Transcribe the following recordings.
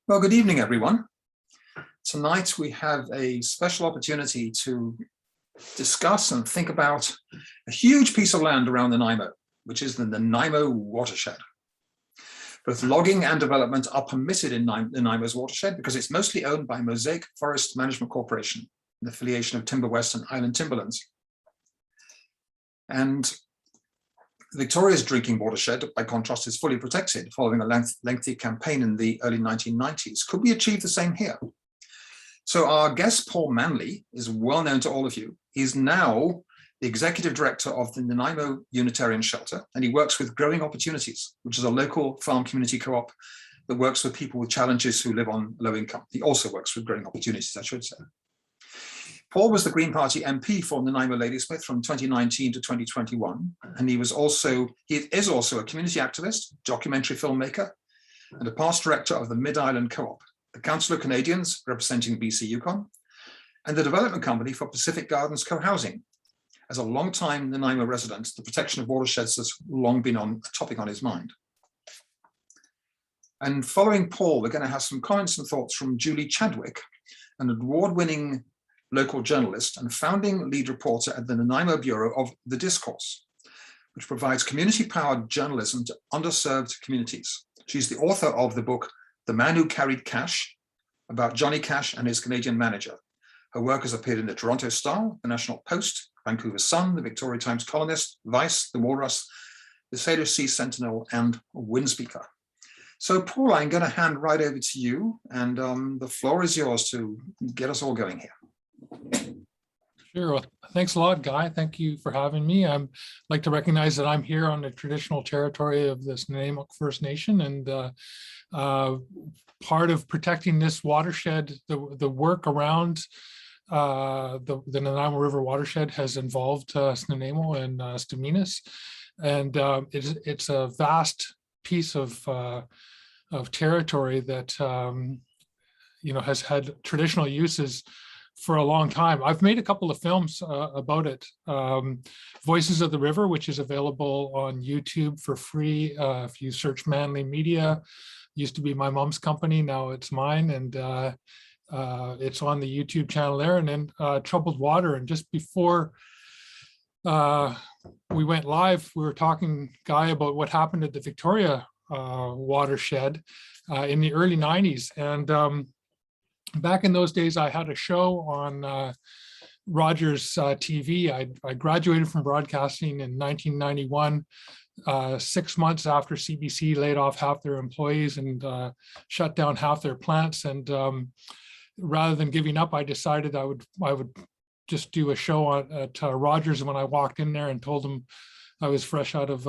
Well, good evening, everyone. Tonight we have a special opportunity to discuss and think about a huge piece of land around Nanaimo, which is the Nanaimo Watershed. Both logging and development are permitted in Nanaimo's watershed because it's mostly owned by Mosaic Forest Management Corporation, an affiliation of TimberWest and Island Timberlands. And Victoria's drinking watershed, by contrast, is fully protected following a lengthy campaign in the early 1990s. Could we achieve the same here? So our guest, Paul Manley, is well known to all of you. He's now the executive director of the Nanaimo Unitarian Shelter, and he works with Growing Opportunities, which is a local farm community co-op that works with people with challenges who live on low income. He also works with Growing Opportunities, I should say. Paul was the Green Party MP for Nanaimo-Ladysmith from 2019 to 2021, and he is also a community activist, documentary filmmaker, and a past director of the Mid-Island Co-op, the Council of Canadians representing BC Yukon, and the development company for Pacific Gardens Co-housing. As a long-time Nanaimo resident, the protection of watersheds has long been a topic on his mind. And following Paul, we're going to have some comments and thoughts from Julie Chadwick, an award-winning local journalist and founding lead reporter at the Nanaimo Bureau of the Discourse, which provides community-powered journalism to underserved communities. She's the author of the book, The Man Who Carried Cash, about Johnny Cash and his Canadian manager. Her work has appeared in the Toronto Star, the National Post, Vancouver Sun, the Victoria Times Colonist, Vice, the Walrus, the Sailor Sea Sentinel, and Windspeaker. So Paul, I'm going to hand right over to you, and the floor is yours to get us all going here. Sure. Well, thanks a lot, Guy. Thank you for having me. I'd like to recognize that I'm here on the traditional territory of this Nanaimo First Nation, and part of protecting this watershed, the work around the Nanaimo River watershed has involved Nanaimo and Staminas, and it's a vast piece of territory that has had traditional uses for a long time. I've made a couple of films about it. Voices of the River, which is available on YouTube for free. If you search Manly Media, used to be my mom's company, now it's mine, and it's on the YouTube channel there. And then Troubled Water. And just before we went live, we were talking, Guy, about what happened at the Victoria watershed in the early 90s. And back in those days, I had a show on Rogers TV. I graduated from broadcasting in 1991, 6 months after CBC laid off half their employees and shut down half their plants. And rather than giving up, I decided I would just do a show at Rogers. And when I walked in there and told them I was fresh out of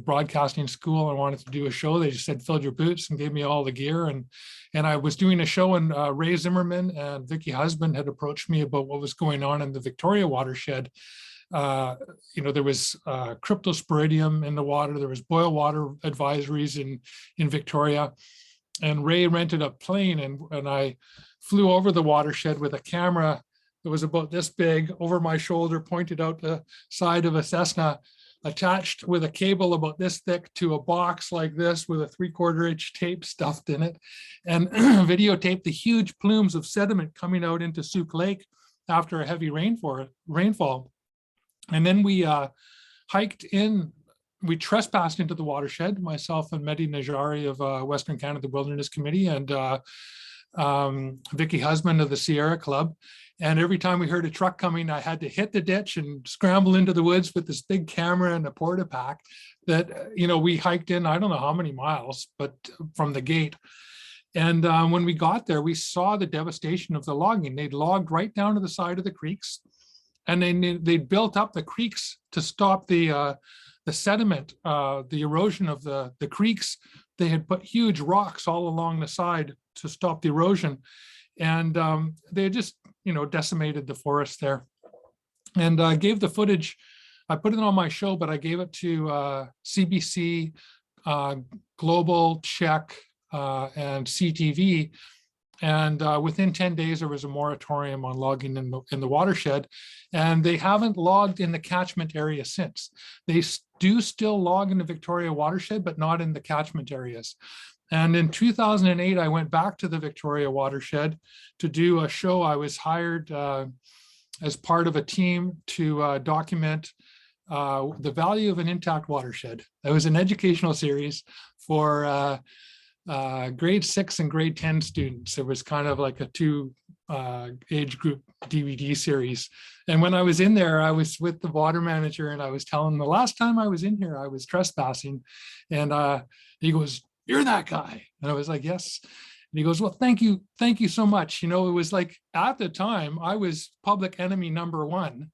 broadcasting school and wanted to do a show, they just said, fill your boots, and gave me all the gear. And I was doing a show, and Ray Zimmerman and Vicky Husband had approached me about what was going on in the Victoria watershed. There was cryptosporidium in the water. There was boil water advisories in Victoria. And Ray rented a plane, and I flew over the watershed with a camera that was about this big over my shoulder, pointed out the side of a Cessna, attached with a cable about this thick to a box like this with a 3/4 inch tape stuffed in it, and videotaped the huge plumes of sediment coming out into Souk Lake after a heavy rainfall. And then we hiked in, we trespassed into the watershed, myself and Mehdi Najari of Western Canada Wilderness Committee, and Vicky Husband of the Sierra Club. And every time we heard a truck coming, I had to hit the ditch and scramble into the woods with this big camera and a porta pack that, we hiked in, I don't know how many miles, but from the gate. And when we got there, we saw the devastation of the logging. They'd logged right down to the side of the creeks, and they built up the creeks to stop the sediment, the erosion of the creeks. They had put huge rocks all along the side to stop the erosion. And they had just, decimated the forest there. And I gave the footage, I put it on my show, but I gave it to CBC, Global, Czech, and CTV. And within 10 days, there was a moratorium on logging in the watershed, and they haven't logged in the catchment area since. They do still log in the Victoria watershed, but not in the catchment areas. And in 2008, I went back to the Victoria Watershed to do a show. I was hired as part of a team to document the value of an intact watershed. It was an educational series for grade 6 and grade 10 students. It was kind of like a two age group DVD series. And when I was in there, I was with the water manager and I was telling him the last time I was in here, I was trespassing. And he goes, "You're that guy." And I was like, "Yes." And he goes, "Well, thank you so much." You know, it was like at the time I was public enemy number one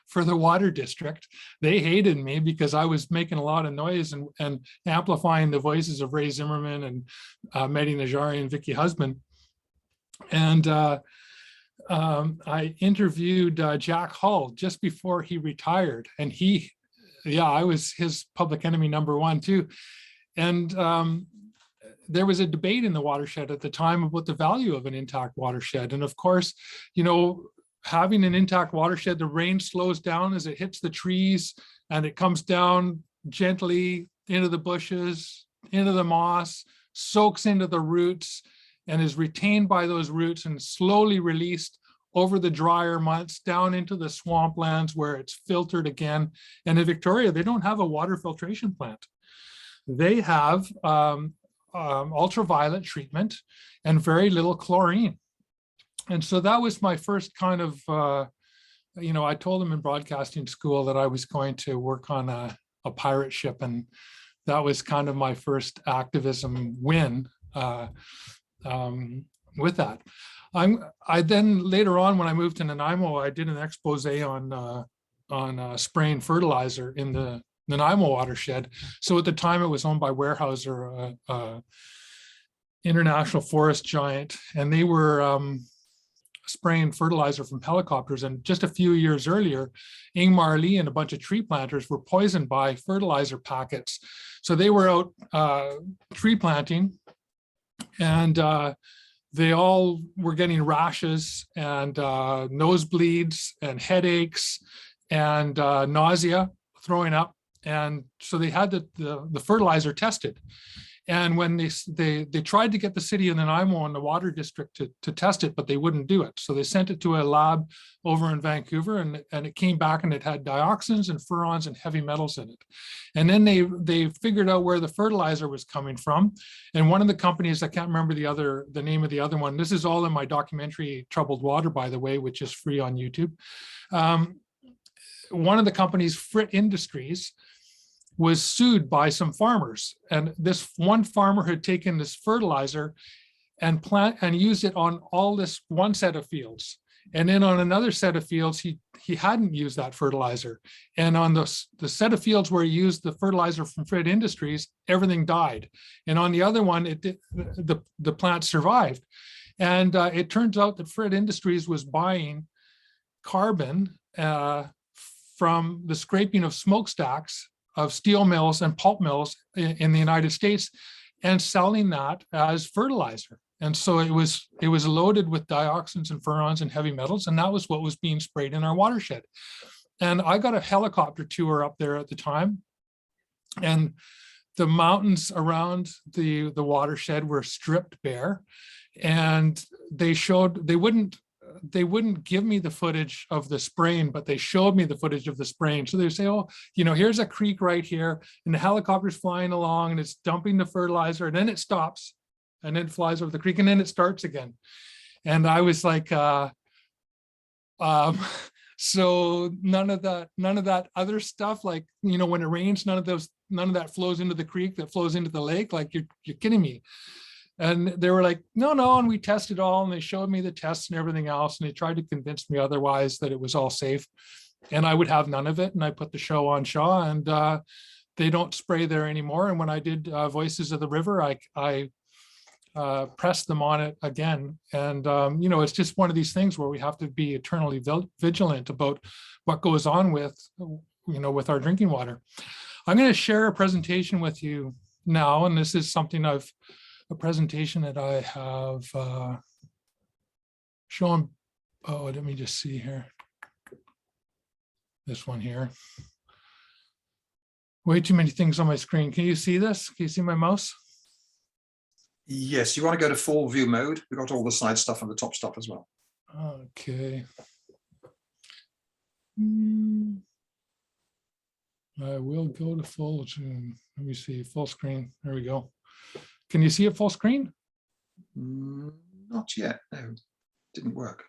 for the water district. They hated me because I was making a lot of noise and amplifying the voices of Ray Zimmerman and Mehdi Najari and Vicky Husband. And I interviewed Jack Hull just before he retired, and I was his public enemy number one too. And there was a debate in the watershed at the time about the value of an intact watershed. And of course, you know, having an intact watershed, the rain slows down as it hits the trees and it comes down gently into the bushes, into the moss, soaks into the roots and is retained by those roots and slowly released over the drier months down into the swamplands where it's filtered again. And in Victoria, they don't have a water filtration plant. They have ultraviolet treatment and very little chlorine. And so that was my first kind of, you know, I told them in broadcasting school that I was going to work on a pirate ship. And that was kind of my first activism win with that. I then later on, when I moved to Nanaimo, I did an expose on spraying fertilizer in the Nanaimo Watershed. So at the time it was owned by Weyerhaeuser, international forest giant, and they were spraying fertilizer from helicopters. And just a few years earlier, Ingmar Lee and a bunch of tree planters were poisoned by fertilizer packets. So they were out tree planting, and they all were getting rashes and nosebleeds and headaches and nausea, throwing up. And so they had the fertilizer tested. And when they tried to get the city of Nanaimo and the water district to test it, but they wouldn't do it. So they sent it to a lab over in Vancouver, and it came back and it had dioxins and furans and heavy metals in it. And then they figured out where the fertilizer was coming from. And one of the companies, I can't remember the name of the other one. This is all in my documentary, Troubled Water, by the way, which is free on YouTube. One of the companies, Frit Industries, was sued by some farmers. And this one farmer had taken this fertilizer and used it on all this one set of fields. And then on another set of fields, he hadn't used that fertilizer. And on the set of fields where he used the fertilizer from Frit Industries, everything died. And on the other one, the plant survived. And it turns out that Frit Industries was buying carbon from the scraping of smokestacks of steel mills and pulp mills in the United States and selling that as fertilizer. And so it was loaded with dioxins and furans and heavy metals, and that was what was being sprayed in our watershed. And I got a helicopter tour up there at the time, and the mountains around the watershed were stripped bare, and they wouldn't give me the footage of the spraying, but they showed me the footage of the spraying. So they say, oh, you know, here's a creek right here, and the helicopter's flying along and it's dumping the fertilizer, and then it stops and then flies over the creek and then it starts again. And I was like, so none of that other stuff, like, you know, when it rains, none of that flows into the creek, that flows into the lake. Like, you're kidding me. And they were like, no, and we tested all, and they showed me the tests and everything else. And they tried to convince me otherwise, that it was all safe, and I would have none of it. And I put the show on Shaw, and they don't spray there anymore. And when I did Voices of the River, I pressed them on it again. And, you know, it's just one of these things where we have to be eternally vigilant about what goes on with, you know, with our drinking water. I'm going to share a presentation with you now. And this is something a presentation that I have shown. Oh, let me just see here. This one here. Way too many things on my screen. Can you see this? Can you see my mouse? Yes, you want to go to full view mode. We've got all the side stuff and the top stuff as well. Okay. I will go to full zoom. Let me see, full screen. There we go. Can you see it full screen? Not yet. No, didn't work.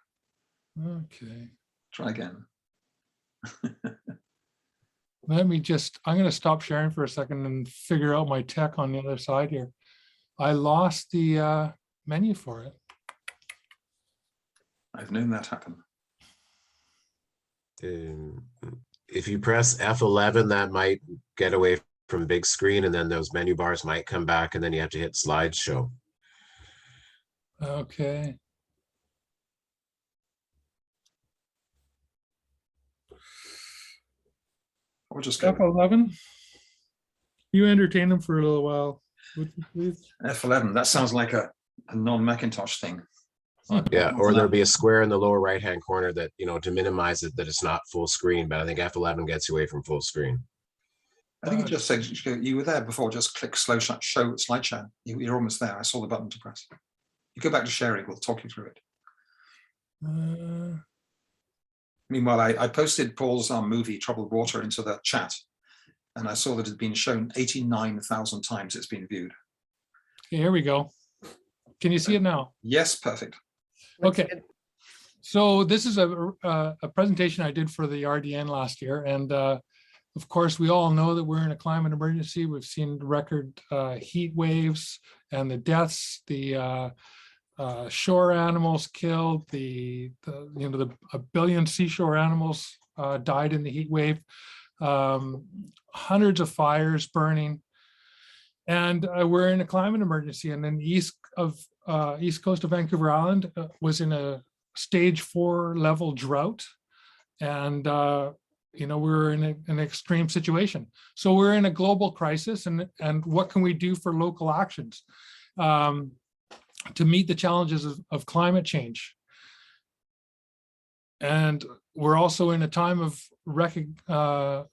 Okay. Try again. Let me just, I'm going to stop sharing for a second and figure out my tech on the other side here. I lost the menu for it. I've known that happen. If you press F11, that might get away from big screen, and then those menu bars might come back, and then you have to hit slideshow. Okay. I'll just go F11. You entertain them for a little while, would you please? F11. That sounds like a non-Macintosh thing. Yeah, or there'll be a square in the lower right-hand corner that, you know, to minimize it, that it's not full screen, but I think F11 gets you away from full screen. I think it just said you were there before. Just click show slideshow. You're almost there. I saw the button to press. You go back to sharing. We'll talk you through it. Meanwhile, I posted Paul's movie Troubled Water into the chat, and I saw that it had been shown 89,000 times. It's been viewed. Okay, here we go. Can you see it now? Yes, perfect. Okay. So this is a presentation I did for the RDN last year, and of course, we all know that we're in a climate emergency. We've seen record heat waves and the deaths, the shore animals killed, a billion seashore animals died in the heat wave, hundreds of fires burning, and we're in a climate emergency. And then the east coast of Vancouver Island was in a stage 4 level drought, and we're in an extreme situation. So we're in a global crisis, and what can we do for local actions to meet the challenges of climate change? And we're also in a time of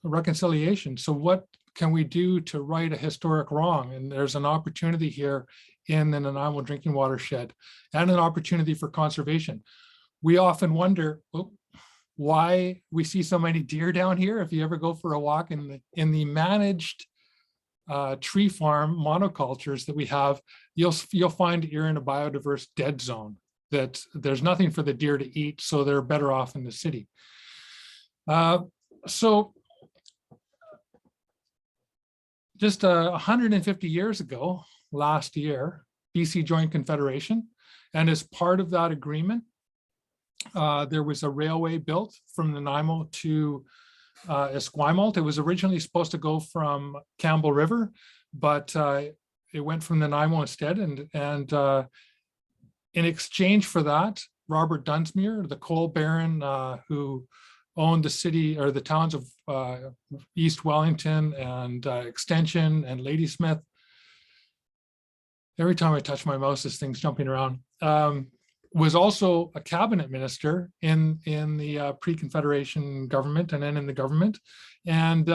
reconciliation. So what can we do to right a historic wrong? And there's an opportunity here in the Nanaimo drinking watershed and an opportunity for conservation. We often wonder why we see so many deer down here. If you ever go for a walk in the managed tree farm monocultures that we have, you'll find that you're in a biodiverse dead zone, that there's nothing for the deer to eat, so they're better off in the city. So just 150 years ago, last year, BC joined Confederation, and as part of that agreement, there was a railway built from Nanaimo to Esquimalt. It was originally supposed to go from Campbell River, but it went from Nanaimo instead. And in exchange for that, Robert Dunsmuir, the coal baron who owned the city or the towns of East Wellington and Extension and Ladysmith. Every time I touch my mouse, this thing's jumping around. Was also a cabinet minister in the pre-Confederation government and then in the government. And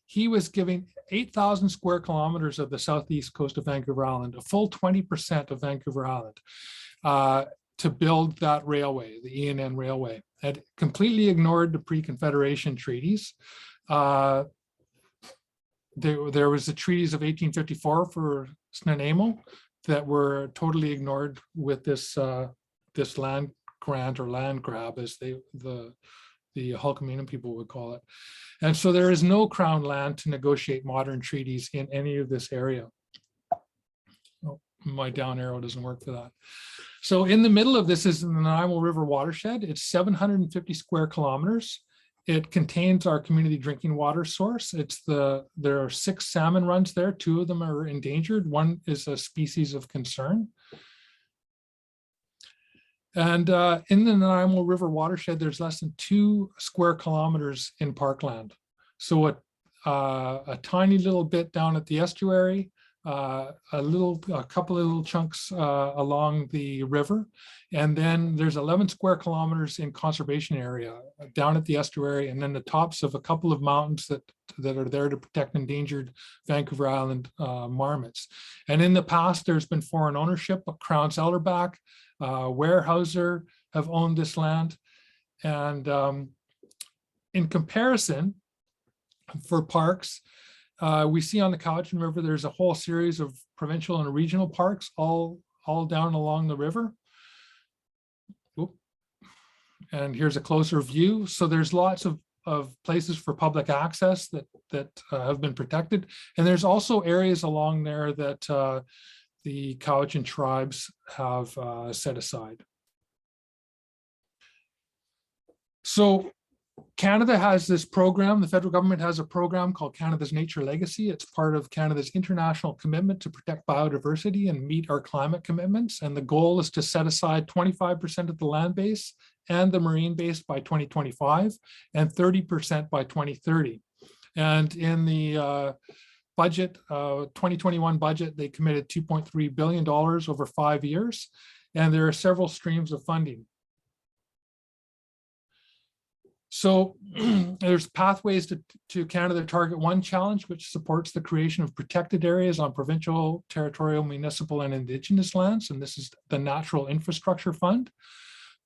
he was giving 8,000 square kilometers of the southeast coast of Vancouver Island, a full 20% of Vancouver Island, to build that railway, the ENN railway. Had completely ignored the pre-Confederation treaties. There was the treaties of 1854 for Nanaimo that were totally ignored with this this land grant or land grab, as the Hulkaminam people would call it. And so there is no crown land to negotiate modern treaties in any of this area. Oh, my down arrow doesn't work for that. So in the middle of this is the Nanaimo River watershed. It's 750 square kilometers. It contains our community drinking water source. There are 6 salmon runs there. 2 of them are endangered. 1 is a species of concern. And in the Nanaimo River watershed, there's less than 2 square kilometers in parkland. So a tiny little bit down at the estuary, a couple of little chunks along the river. And then there's 11 square kilometers in conservation area down at the estuary, and then the tops of a couple of mountains that are there to protect endangered Vancouver Island marmots. And in the past, there's been foreign ownership. Crown Elderback, Weyerhaeuser have owned this land. And in comparison, for parks, we see on the Cowichan River, there's a whole series of provincial and regional parks all down along the river. Oop. And here's a closer view. So there's lots of places for public access that have been protected. And there's also areas along there that the Cowichan tribes have set aside. So Canada has this program, the federal government has a program called Canada's Nature Legacy. It's part of Canada's international commitment to protect biodiversity and meet our climate commitments. And the goal is to set aside 25% of the land base and the marine base by 2025 and 30% by 2030. And in the budget, 2021 budget, they committed $2.3 billion over 5 years. And there are several streams of funding. So there's pathways to Canada Target 1 challenge, which supports the creation of protected areas on provincial, territorial, municipal, and Indigenous lands. And this is the Natural Infrastructure Fund.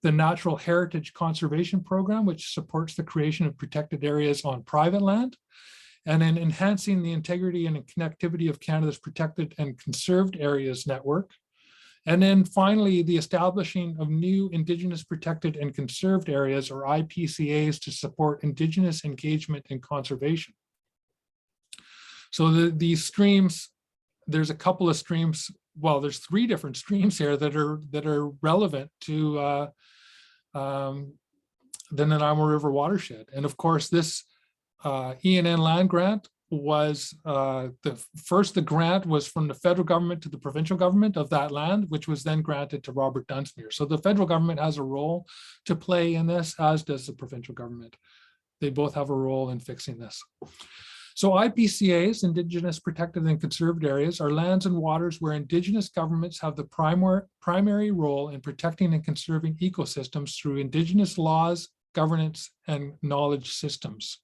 The Natural Heritage Conservation Program, which supports the creation of protected areas on private land. And then enhancing the integrity and connectivity of Canada's protected and conserved areas network. And then finally, the establishing of new Indigenous protected and conserved areas, or IPCAs, to support Indigenous engagement and conservation. So these streams, there's a couple of streams, well, there's 3 different streams here that are relevant to the Nanaimo River watershed. And of course, this ENN land grant was the grant was from the federal government to the provincial government of that land, which was then granted to Robert Dunsmuir. So the federal government has a role to play in this, as does the provincial government. They both have a role in fixing this. So IPCAs, Indigenous Protected and Conserved Areas, are lands and waters where Indigenous governments have the primary role in protecting and conserving ecosystems through Indigenous laws, governance, and knowledge systems.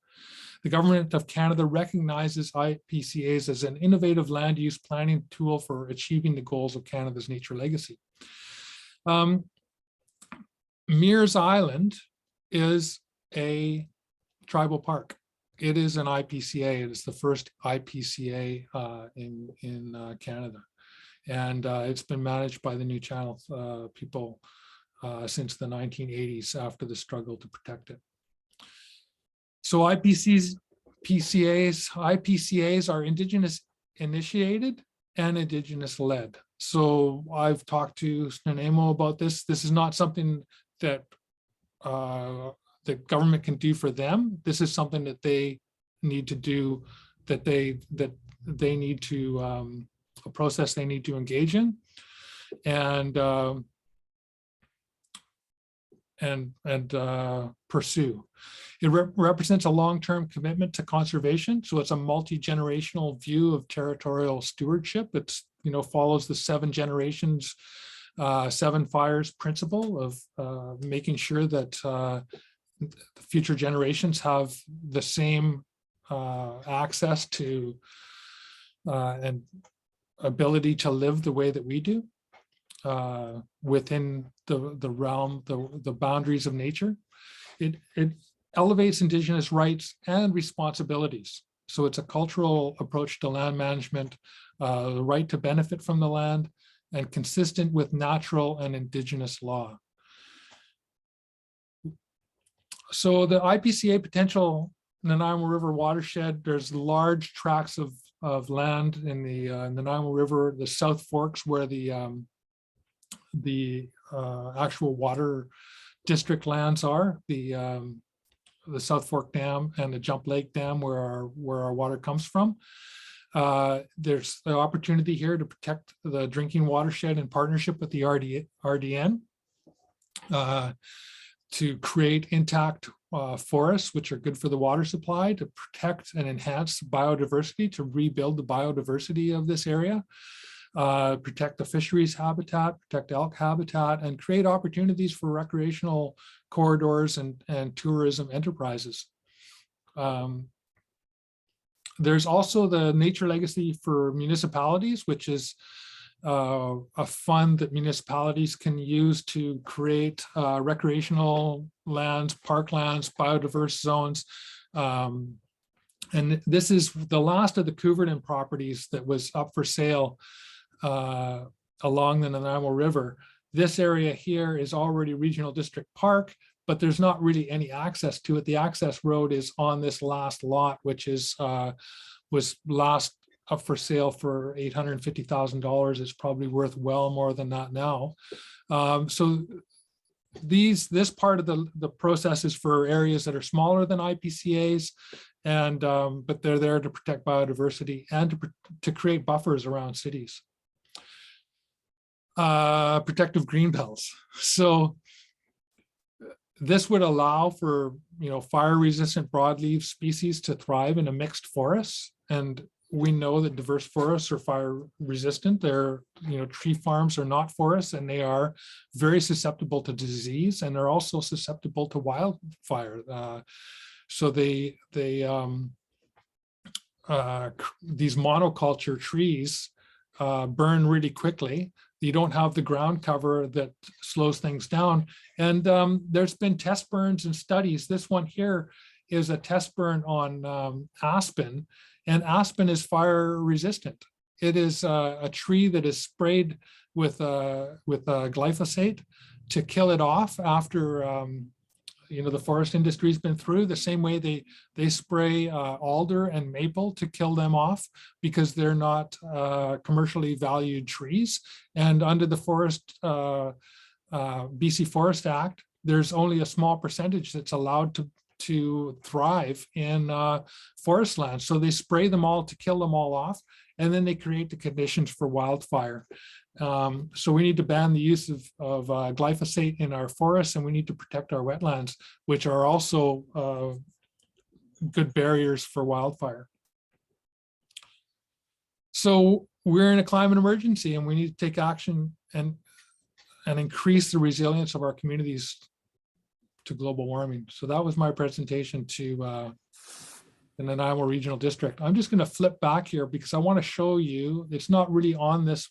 The Government of Canada recognizes IPCAs as an innovative land use planning tool for achieving the goals of Canada's nature legacy. Mears Island is a tribal park. It is an IPCA. It is the first IPCA in Canada. And it's been managed by the New Channel people since the 1980s after the struggle to protect it. So IPCAs are Indigenous initiated and Indigenous led. So I've talked to Nanaimo about this. This is not something that the government can do for them. This is something that they need to do, that they need to, a process they need to engage in. And pursue. It represents a long-term commitment to conservation. So it's a multi-generational view of territorial stewardship. It's, follows the 7 generations, 7 fires principle of making sure that future generations have the same access to and ability to live the way that we do. Within the realm, the boundaries of nature. It elevates Indigenous rights and responsibilities. So it's a cultural approach to land management, the right to benefit from the land, and consistent with natural and Indigenous law. So the IPCA potential Nanaimo River watershed, there's large tracts of land in the Nanaimo River, the South Forks, where the actual water district lands are, the South Fork Dam and the Jump Lake Dam, where our water comes from. There's the opportunity here to protect the drinking watershed in partnership with the RDN to create intact forests, which are good for the water supply, to protect and enhance biodiversity, to rebuild the biodiversity of this area, protect the fisheries habitat, protect elk habitat, and create opportunities for recreational corridors and tourism enterprises. There's also the Nature Legacy for Municipalities, which is a fund that municipalities can use to create recreational lands, parklands, biodiverse zones. And this is the last of the Couverton properties that was up for sale along the Nanaimo River. This area here is already Regional District Park, but there's not really any access to it. The access road is on this last lot, which is was last up for sale for $850,000. It's probably worth well more than that now. So this part of the process is for areas that are smaller than IPCAs, and but they're there to protect biodiversity and to create buffers around cities. Protective green belts. So this would allow for, fire-resistant broadleaf species to thrive in a mixed forest. And we know that diverse forests are fire-resistant. They're, tree farms are not forests, and they are very susceptible to disease, and they're also susceptible to wildfire. So these monoculture trees burn really quickly. You don't have the ground cover that slows things down. And there's been test burns and studies. This one here is a test burn on aspen, and aspen is fire resistant. It is a tree that is sprayed with glyphosate to kill it off after the forest industry's been through. The same way they spray alder and maple to kill them off because they're not commercially valued trees. And under the BC Forest Act, there's only a small percentage that's allowed to thrive in forest land. So they spray them all to kill them all off, and then they create the conditions for wildfire. So we need to ban the use of glyphosate in our forests, and we need to protect our wetlands, which are also good barriers for wildfire. So we're in a climate emergency, and we need to take action and increase the resilience of our communities to global warming. So that was my presentation to the Nanaimo Regional District. I'm just going to flip back here because I want to show you, it's not really on this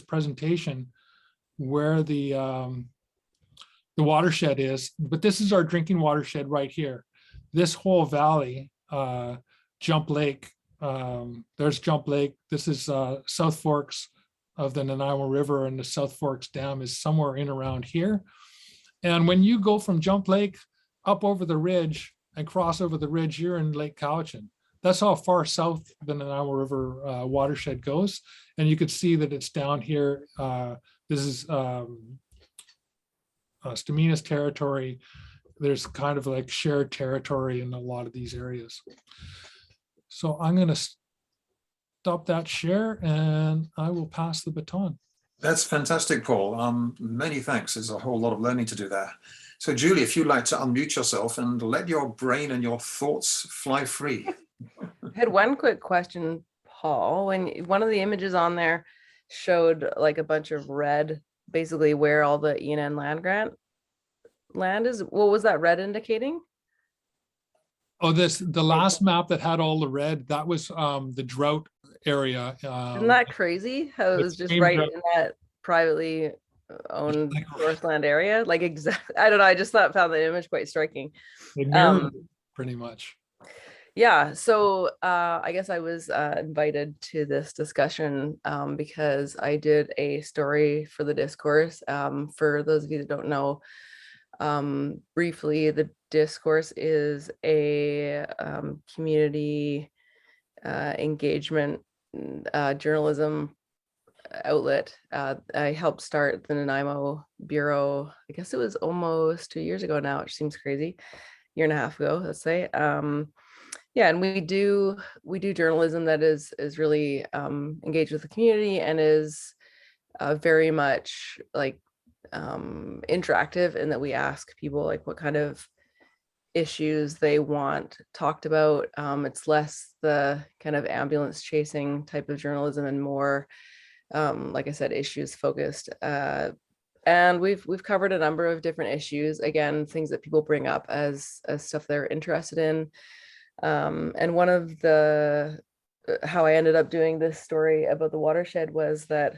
presentation where the watershed is, but this is our drinking watershed right here. This whole valley, Jump Lake, there's Jump Lake. This is South Forks of the Nanaimo River, and the South Forks Dam is somewhere in around here. And when you go from Jump Lake up over the ridge and cross over the ridge, you're in Lake Cowichan. That's how far south the Nanaimo River watershed goes. And you could see that it's down here. This is Stamina's territory. There's kind of like shared territory in a lot of these areas. So I'm going to stop that share and I will pass the baton. That's fantastic, Paul. Many thanks. There's a whole lot of learning to do there. So Julie, if you'd like to unmute yourself and let your brain and your thoughts fly free. I had one quick question, Paul. When one of the images on there showed like a bunch of red, basically where all the ENN land grant land is, what was that red indicating? Oh, the last map that had all the red, that was the drought area. Isn't that crazy? How it was just right in that privately owned forest land area? Like exactly, I don't know. I just found the image quite striking. Pretty much. Yeah, so I guess I was invited to this discussion because I did a story for the Discourse. For those of you that don't know, briefly, the Discourse is a community engagement journalism outlet. I helped start the Nanaimo Bureau, I guess it was almost 2 years ago now, which seems crazy, year and a half ago, let's say. Yeah, and we do journalism that is really engaged with the community and is very much like interactive in that we ask people like what kind of issues they want talked about. It's less the kind of ambulance chasing type of journalism and more, like I said, issues focused. And we've covered a number of different issues, again, things that people bring up as stuff they're interested in. And one of the how I ended up doing this story about the watershed was that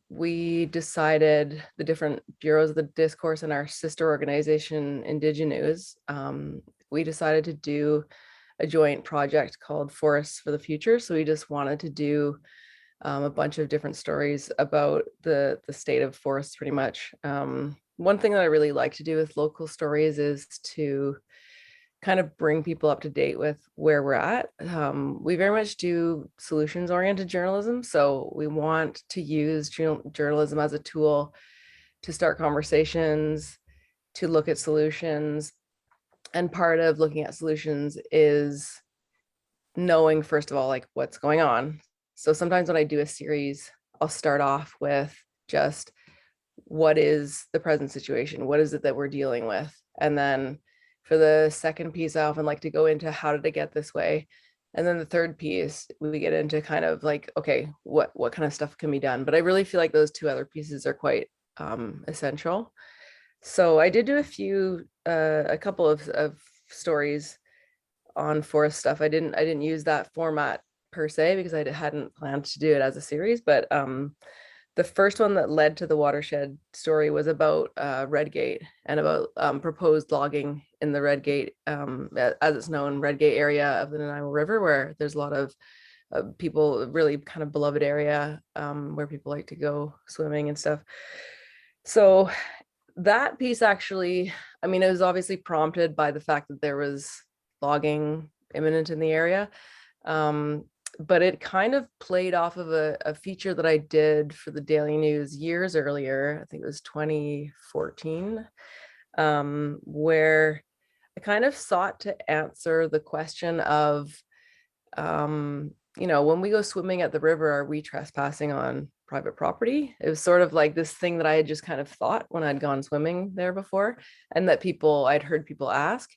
we decided, the different bureaus of the Discourse and our sister organization, Indigenous, we decided to do a joint project called Forests for the Future. So we just wanted to do a bunch of different stories about the state of forests, pretty much. One thing that I really like to do with local stories is to kind of bring people up to date with where we're at. We very much do solutions-oriented journalism. So we want to use journalism as a tool to start conversations, to look at solutions. And part of looking at solutions is knowing, first of all, like what's going on. So sometimes when I do a series, I'll start off with just what is the present situation? What is it that we're dealing with? And then for the second piece, I often like to go into how did it get this way? And then the third piece, we get into kind of like, okay, what kind of stuff can be done? But I really feel like those two other pieces are quite essential. So I did do a couple of stories on forest stuff. I didn't use that format per se because I hadn't planned to do it as a series, but the first one that led to the watershed story was about Redgate and about proposed logging in the Redgate, as it's known, Redgate area of the Nanaimo River, where there's a lot of people, really kind of beloved area where people like to go swimming and stuff. So that piece actually, I mean, it was obviously prompted by the fact that there was logging imminent in the area. But it kind of played off of a feature that I did for the Daily News years earlier. I think it was 2014, where I kind of sought to answer the question of, when we go swimming at the river, are we trespassing on private property? It was sort of like this thing that I had just kind of thought when I'd gone swimming there before, and that I'd heard people ask.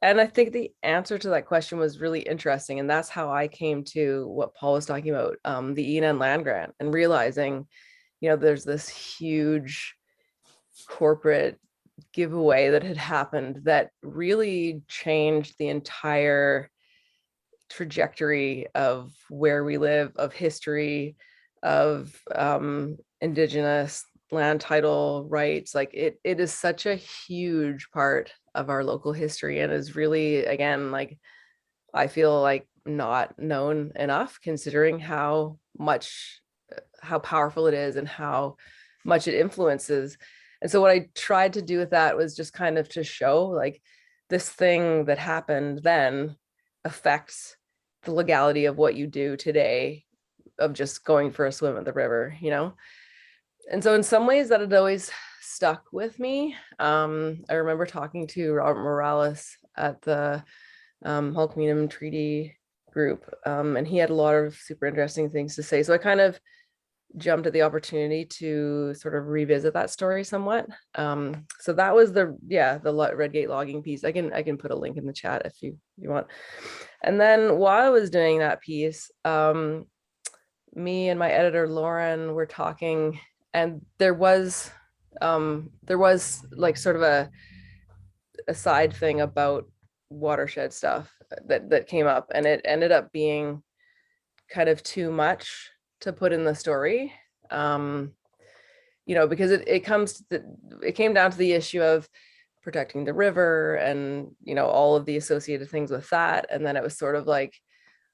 And I think the answer to that question was really interesting. And that's how I came to what Paul was talking about, the ENN land grant, and realizing, there's this huge corporate giveaway that had happened that really changed the entire trajectory of where we live, of history, of Indigenous land title rights. Like it is such a huge part of our local history, and is really, again, like I feel like not known enough, considering how powerful it is and how much it influences. And so what I tried to do with that was just kind of to show like this thing that happened then affects the legality of what you do today, of just going for a swim at the river, And so in some ways that had always stuck with me. I remember talking to Robert Morales at the Hulkminum Treaty Group, and he had a lot of super interesting things to say. So I kind of jumped at the opportunity to sort of revisit that story somewhat. So that was the Redgate logging piece. I can put a link in the chat if you want. And then while I was doing that piece, me and my editor Lauren were talking, and there was like sort of a side thing about watershed stuff that came up, and it ended up being kind of too much to put in the story, because it came down to the issue of protecting the river and all of the associated things with that. And then it was sort of like,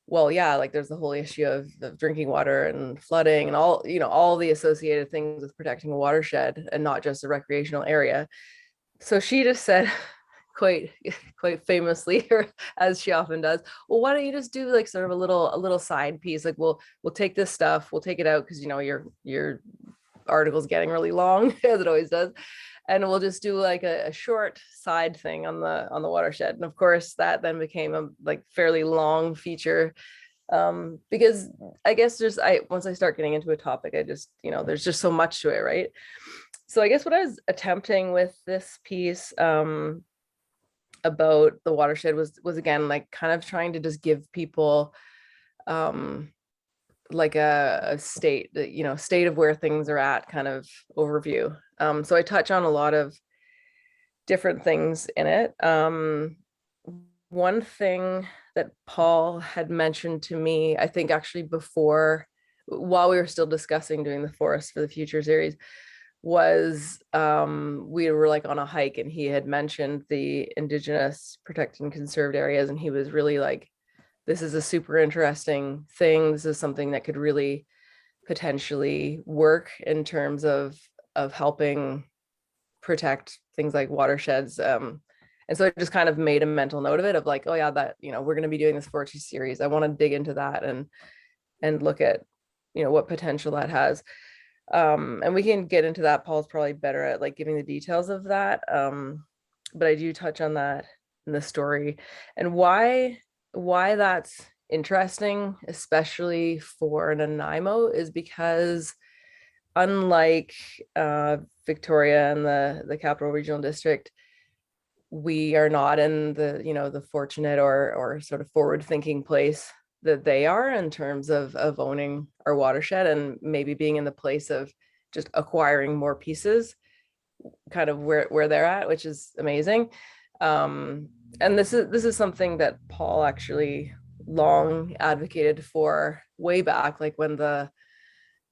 well, yeah, like there's the whole issue of drinking water and flooding and all the associated things with protecting a watershed and not just a recreational area. So she just said quite famously, as she often does, well, why don't you just do like sort of a little side piece? Like we'll take this stuff, we'll take it out because your article's getting really long, as it always does. And we'll just do like a short side thing on the watershed. And of course that then became a like fairly long feature, because I guess once I start getting into a topic, I just, there's just so much to it, right? So I guess what I was attempting with this piece about the watershed was again, like kind of trying to just give people like a state, state of where things are at kind of overview. So I touch on a lot of different things in it. One thing that Paul had mentioned to me, I think actually before, while we were still discussing doing the Forest for the Future series, was we were like on a hike and he had mentioned the Indigenous protected and conserved areas, and he was really like, this is a super interesting thing. This is something that could really potentially work in terms of helping protect things like watersheds. And so I just kind of made a mental note of it, of like, oh yeah, that, we're going to be doing this forestry series. I want to dig into that and look at, what potential that has. And we can get into that. Paul's probably better at like giving the details of that. But I do touch on that in the story, and why that's interesting, especially for Nanaimo, is because unlike Victoria and the Capital Regional District, we are not in the, the fortunate or sort of forward-thinking place that they are in terms of owning our watershed, and maybe being in the place of just acquiring more pieces, kind of where they're at, which is amazing. And this is something that Paul actually long advocated for way back, like when the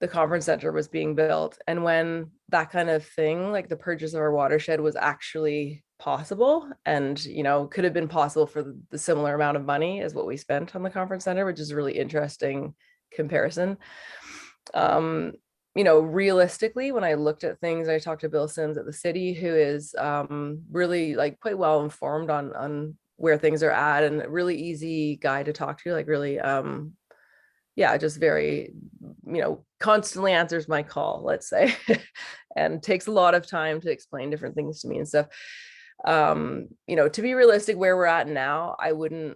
conference center was being built, and when that kind of thing, like the purchase of our watershed, was actually possible, and could have been possible for the similar amount of money as what we spent on the conference center, which is a really interesting comparison. Realistically, when I looked at things, I talked to Bill Sims at the city, who is really like quite well informed on where things are at, and a really easy guy to talk to, like really just very, constantly answers my call, let's say, and takes a lot of time to explain different things to me and stuff. To be realistic where we're at now, I would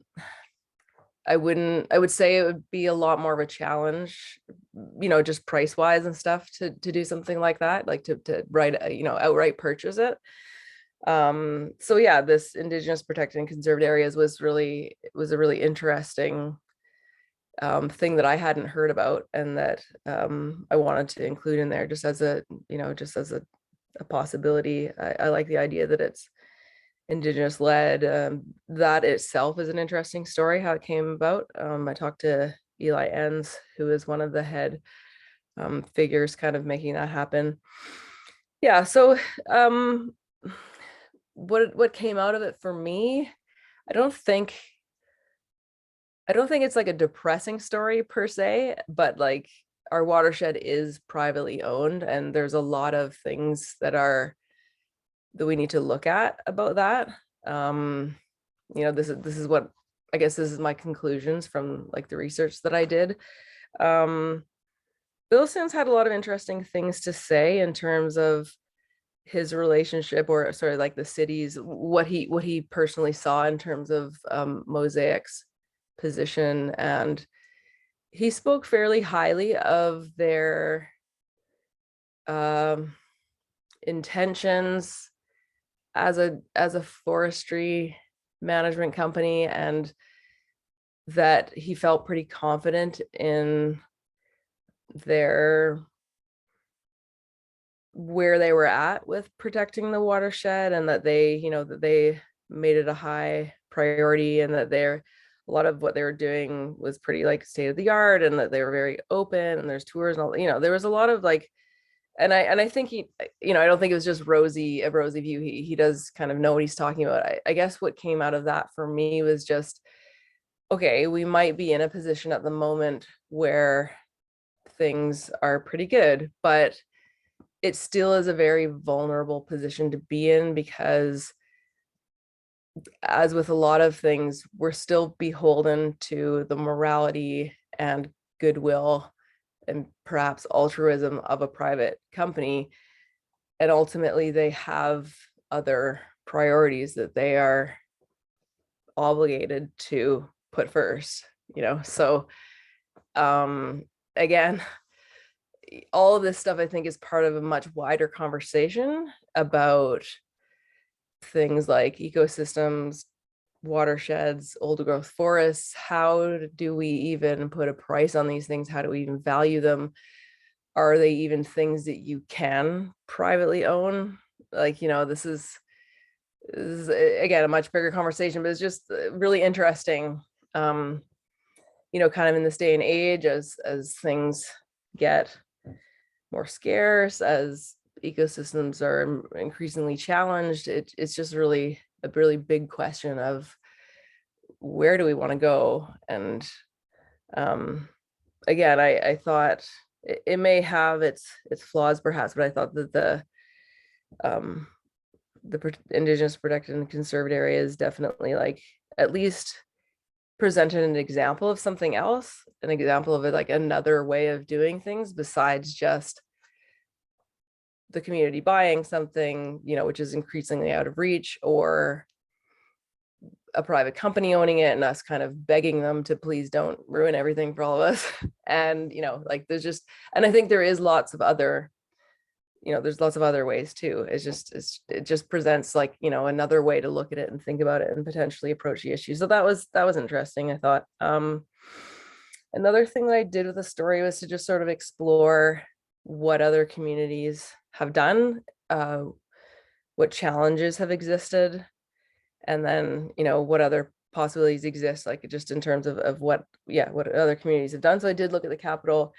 say it would be a lot more of a challenge, just price wise and stuff, to do something like that, like to outright purchase it. So yeah, this Indigenous protected and conserved areas was a really interesting thing that I hadn't heard about, and that I wanted to include in there just as a possibility. I like the idea that it's Indigenous led. That itself is an interesting story, how it came about. I talked to Eli Enns, who is one of the head figures kind of making that happen. Yeah, so what came out of it for me, I don't think it's like a depressing story per se, but like our watershed is privately owned, and there's a lot of things that we need to look at about that. This is what, I guess this is my conclusions from like the research that I did. Bill Sims had a lot of interesting things to say in terms of his relationship, or sort of like the city's, what he personally saw in terms of Mosaic's position, and he spoke fairly highly of their intentions as a forestry management company, and that he felt pretty confident in where they were at with protecting the watershed, and that they made it a high priority, and that a lot of what they were doing was pretty like state of the art, and that they were very open, and there's tours and all, there was a lot of like, and I think he, I don't think it was just a rosy view. He does kind of know what he's talking about. I guess what came out of that for me was just, okay, we might be in a position at the moment where things are pretty good, but it still is a very vulnerable position to be in, because as with a lot of things, we're still beholden to the morality and goodwill and perhaps altruism of a private company. And ultimately they have other priorities that they are obligated to put first, so again, all of this stuff I think is part of a much wider conversation about things like ecosystems, watersheds, old growth forests. How do we even put a price on these things? How do we even value them? Are they even things that you can privately own? Like, this is again a much bigger conversation, but it's just really interesting, kind of in this day and age, as things get more scarce, as ecosystems are increasingly challenged. It's just really a really big question of where do we want to go? And again, I thought it may have its flaws perhaps, but I thought that the Indigenous protected and conserved areas definitely, like, at least presented an example of something else, an example of it, like another way of doing things besides just the community buying something, which is increasingly out of reach, or a private company owning it and us kind of begging them to please don't ruin everything for all of us. And, like there's just, and I think there is lots of other, there's lots of other ways too. It just presents like, another way to look at it and think about it and potentially approach the issue. So that was interesting, I thought. Another thing that I did with the story was to just sort of explore what other communities have done, what challenges have existed, and then, what other possibilities exist, like just in terms of what other communities have done. So I did look at the Capital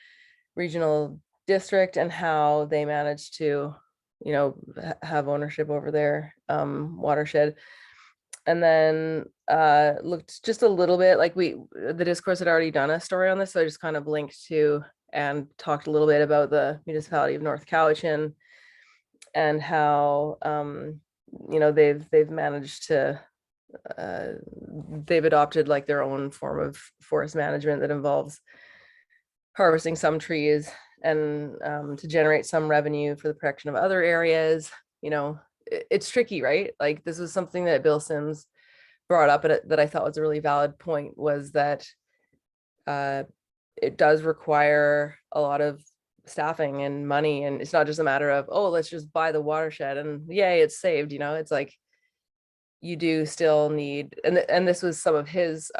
Regional District and how they managed to, have ownership over their watershed. And then looked just a little bit, like the Discourse had already done a story on this, so I just kind of linked to and talked a little bit about the municipality of North Cowichan and how they've managed to they've adopted like their own form of forest management that involves harvesting some trees and to generate some revenue for the protection of other areas. It's tricky, right? Like, this was something that Bill Sims brought up that I thought was a really valid point, was that it does require a lot of staffing and money, and it's not just a matter of, oh, let's just buy the watershed and yay, it's saved. It's like you do still need, and this was some of his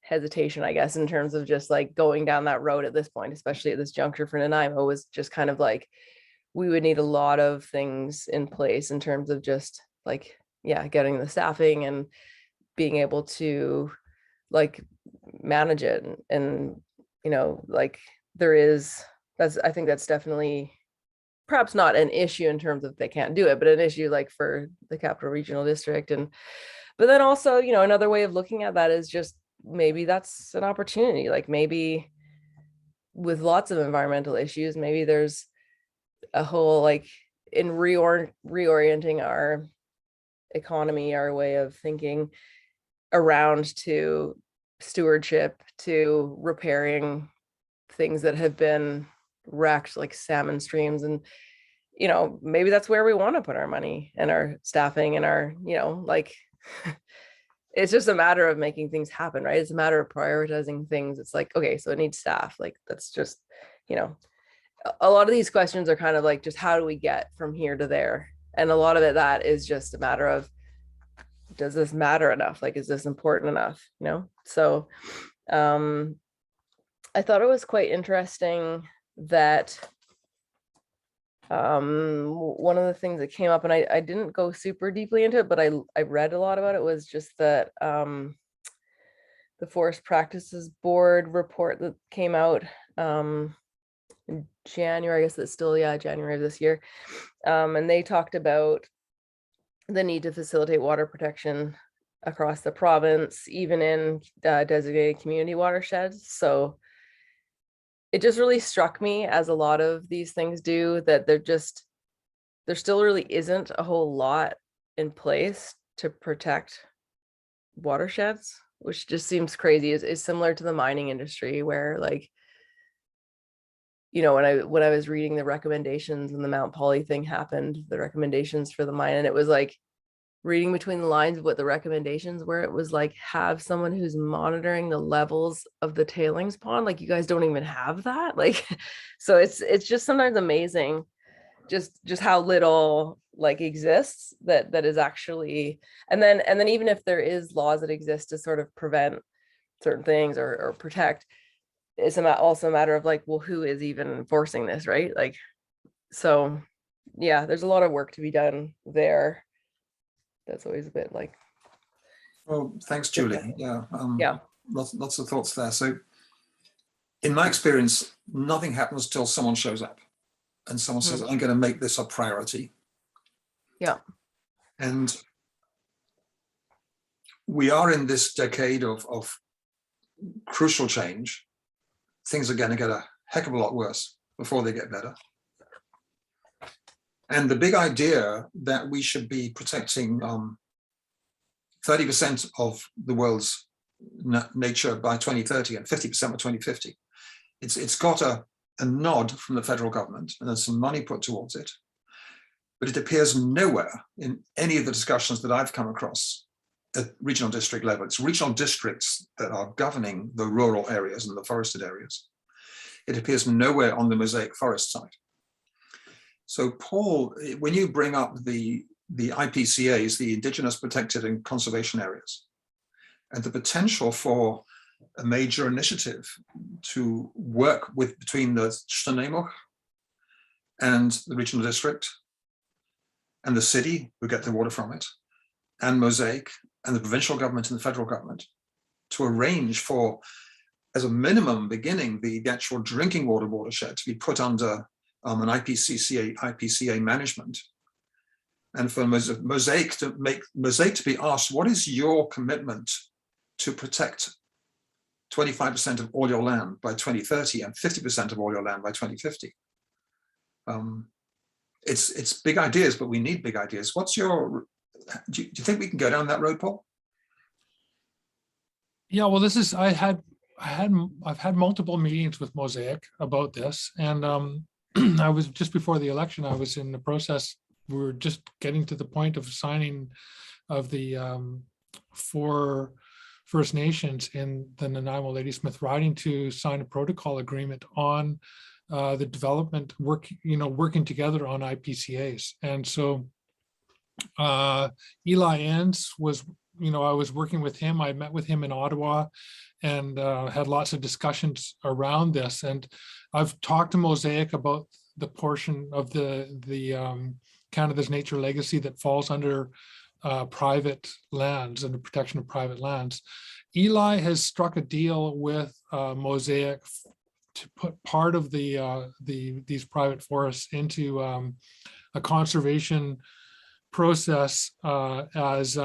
hesitation, I guess, in terms of just like going down that road at this point, especially at this juncture for Nanaimo, was just kind of like, we would need a lot of things in place in terms of just like, getting the staffing and being able to like manage it. And like I think that's definitely perhaps not an issue in terms of they can't do it, but an issue like for the Capital Regional District. But then also, another way of looking at that is just maybe that's an opportunity. Like, maybe with lots of environmental issues, maybe there's a whole, like, in reorienting our economy, our way of thinking around to stewardship, to repairing things that have been wrecked, like salmon streams. And maybe that's where we want to put our money and our staffing and our like it's just a matter of making things happen, right? It's a matter of prioritizing things. It's like, okay, so it needs staff. Like, that's just a lot of these questions are kind of like, just how do we get from here to there? And a lot of it, that is just a matter of, does this matter enough? Like, is this important enough? So I thought it was quite interesting that one of the things that came up, and I didn't go super deeply into it, but I read a lot about it, was just that the Forest Practices Board report that came out in January, I guess that's still, January of this year. And they talked about the need to facilitate water protection across the province, even in designated community watersheds. So it just really struck me, as a lot of these things do, that there still really isn't a whole lot in place to protect watersheds, which just seems crazy. Is similar to the mining industry, where, like, when I was reading the recommendations and the Mount Poly thing happened, the recommendations for the mine, and it was like, reading between the lines of what the recommendations were, it was like, have someone who's monitoring the levels of the tailings pond. Like, you guys don't even have that. Like, so it's just sometimes amazing just how little like exists that is actually, and then even if there is laws that exist to sort of prevent certain things or protect, it's also a matter of like, well, who is even enforcing this, right? Like, so yeah, there's a lot of work to be done there. That's always a bit like. Well, thanks, Julie. Yeah. Yeah. Lots of thoughts there. So in my experience, nothing happens till someone shows up and someone says, I'm going to make this a priority. Yeah. And we are in this decade of crucial change. Things are going to get a heck of a lot worse before they get better. And the big idea that we should be protecting 30% of the world's nature by 2030 and 50% by 2050, it's got a nod from the federal government, and there's some money put towards it. But it appears nowhere in any of the discussions that I've come across at regional district level. It's regional districts that are governing the rural areas and the forested areas. It appears nowhere on the Mosaic Forest side. So Paul, when you bring up the IPCAs, the Indigenous Protected and Conservation Areas, and the potential for a major initiative to work between the Nanaimo and the regional district and the city, who get the water from it, and Mosaic and the provincial government and the federal government, to arrange for, as a minimum beginning, the actual drinking water watershed to be put under an IPCA management, and for Mosaic to be asked, what is your commitment to protect 25% of all your land by 2030 and 50% of all your land by 2050? It's big ideas, but we need big ideas. What's your, do you think we can go down that road, Paul? Yeah, well, this is, I've had multiple meetings with Mosaic about this, and I was, just before the election, I was in the process, we were just getting to the point of signing of the 4 First Nations in the Nanaimo-Ladysmith riding to sign a protocol agreement on the development working together on IPCAs. And so Eli Enns was, I was working with him. I met with him in Ottawa and had lots of discussions around this. And I've talked to Mosaic about the portion of the Canada's Nature Legacy that falls under private lands and the protection of private lands. Eli has struck a deal with Mosaic to put part of these private forests into a conservation process as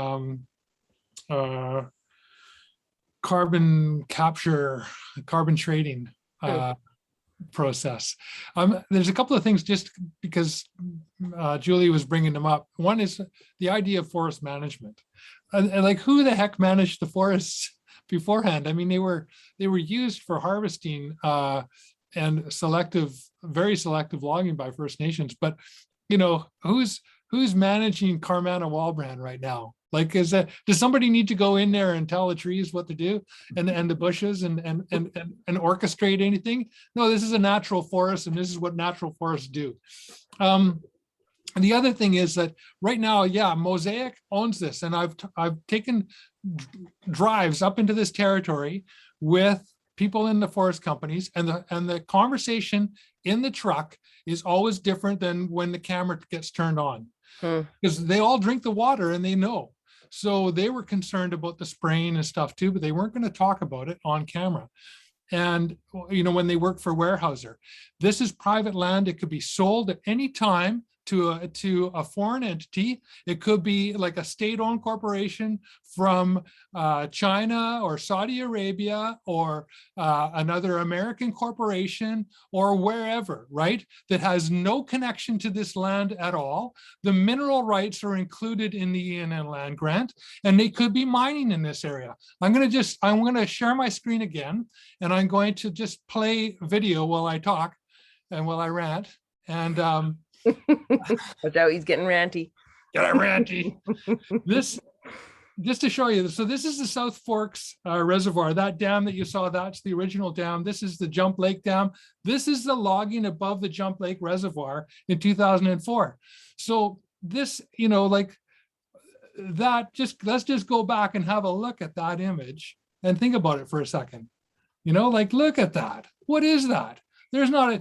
carbon capture, carbon trading process. There's a couple of things just because Julie was bringing them up. One is the idea of forest management. And like, who the heck managed the forests beforehand? I mean, they were used for harvesting and very selective logging by First Nations. But who's managing Carmanah-Walbrand right now? Like, does somebody need to go in there and tell the trees what to do and the bushes and orchestrate anything? No, this is a natural forest, and this is what natural forests do. And the other thing is that right now, yeah, Mosaic owns this, and I've taken drives up into this territory with people in the forest companies, and the conversation in the truck is always different than when the camera gets turned on, because they all drink the water and they know. So they were concerned about the spraying and stuff too, but they weren't going to talk about it on camera. And when they work for Weyerhaeuser, this is private land. It could be sold at any time to a foreign entity. It could be like a state-owned corporation from China or Saudi Arabia or another American corporation or wherever, right? That has no connection to this land at all. The mineral rights are included in the ENN land grant, and they could be mining in this area. I'm going to share my screen again, and I'm going to just play video while I talk and while I rant. And watch out, he's getting ranty. Get ranty. just to show you, so this is the South Forks Reservoir. That dam that you saw, that's the original dam. This is the Jump Lake Dam. This is the logging above the Jump Lake Reservoir in 2004. So this, like that, let's just go back and have a look at that image and think about it for a second. Like, look at that. What is that? There's not a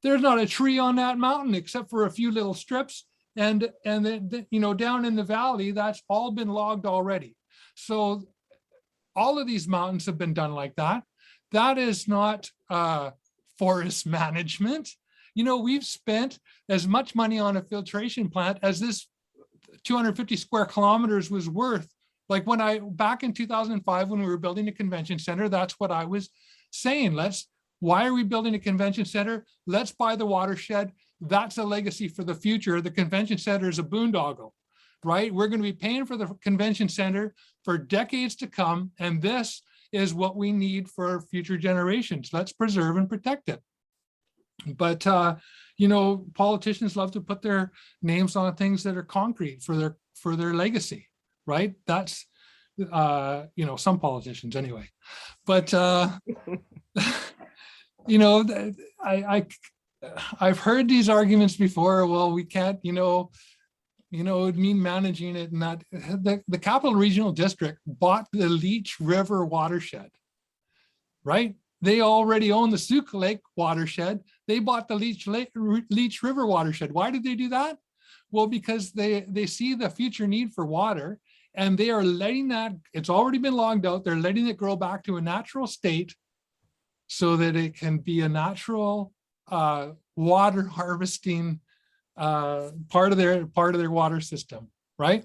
there's not a tree on that mountain except for a few little strips. And then, down in the valley, that's all been logged already. So all of these mountains have been done like that. That is not forest management. We've spent as much money on a filtration plant as this 250 square kilometers was worth. Like back in 2005, when we were building a convention center, that's what I was saying. Why are we building a convention center? Let's buy the watershed. That's a legacy for the future. The convention center is a boondoggle, right? We're going to be paying for the convention center for decades to come. And this is what we need for future generations. Let's preserve and protect it. But, politicians love to put their names on things that are concrete for their legacy, right? That's, some politicians anyway. But, I've heard these arguments before. Well, we can't, it would mean managing it, and that the Capital Regional District bought the Leech River watershed, right? They already own the Souk Lake watershed. They bought the Leech River watershed. Why did they do that? Well, because they see the future need for water, and they are letting that, it's already been logged out. They're letting it grow back to a natural state so that it can be a natural water harvesting part of their water system, right?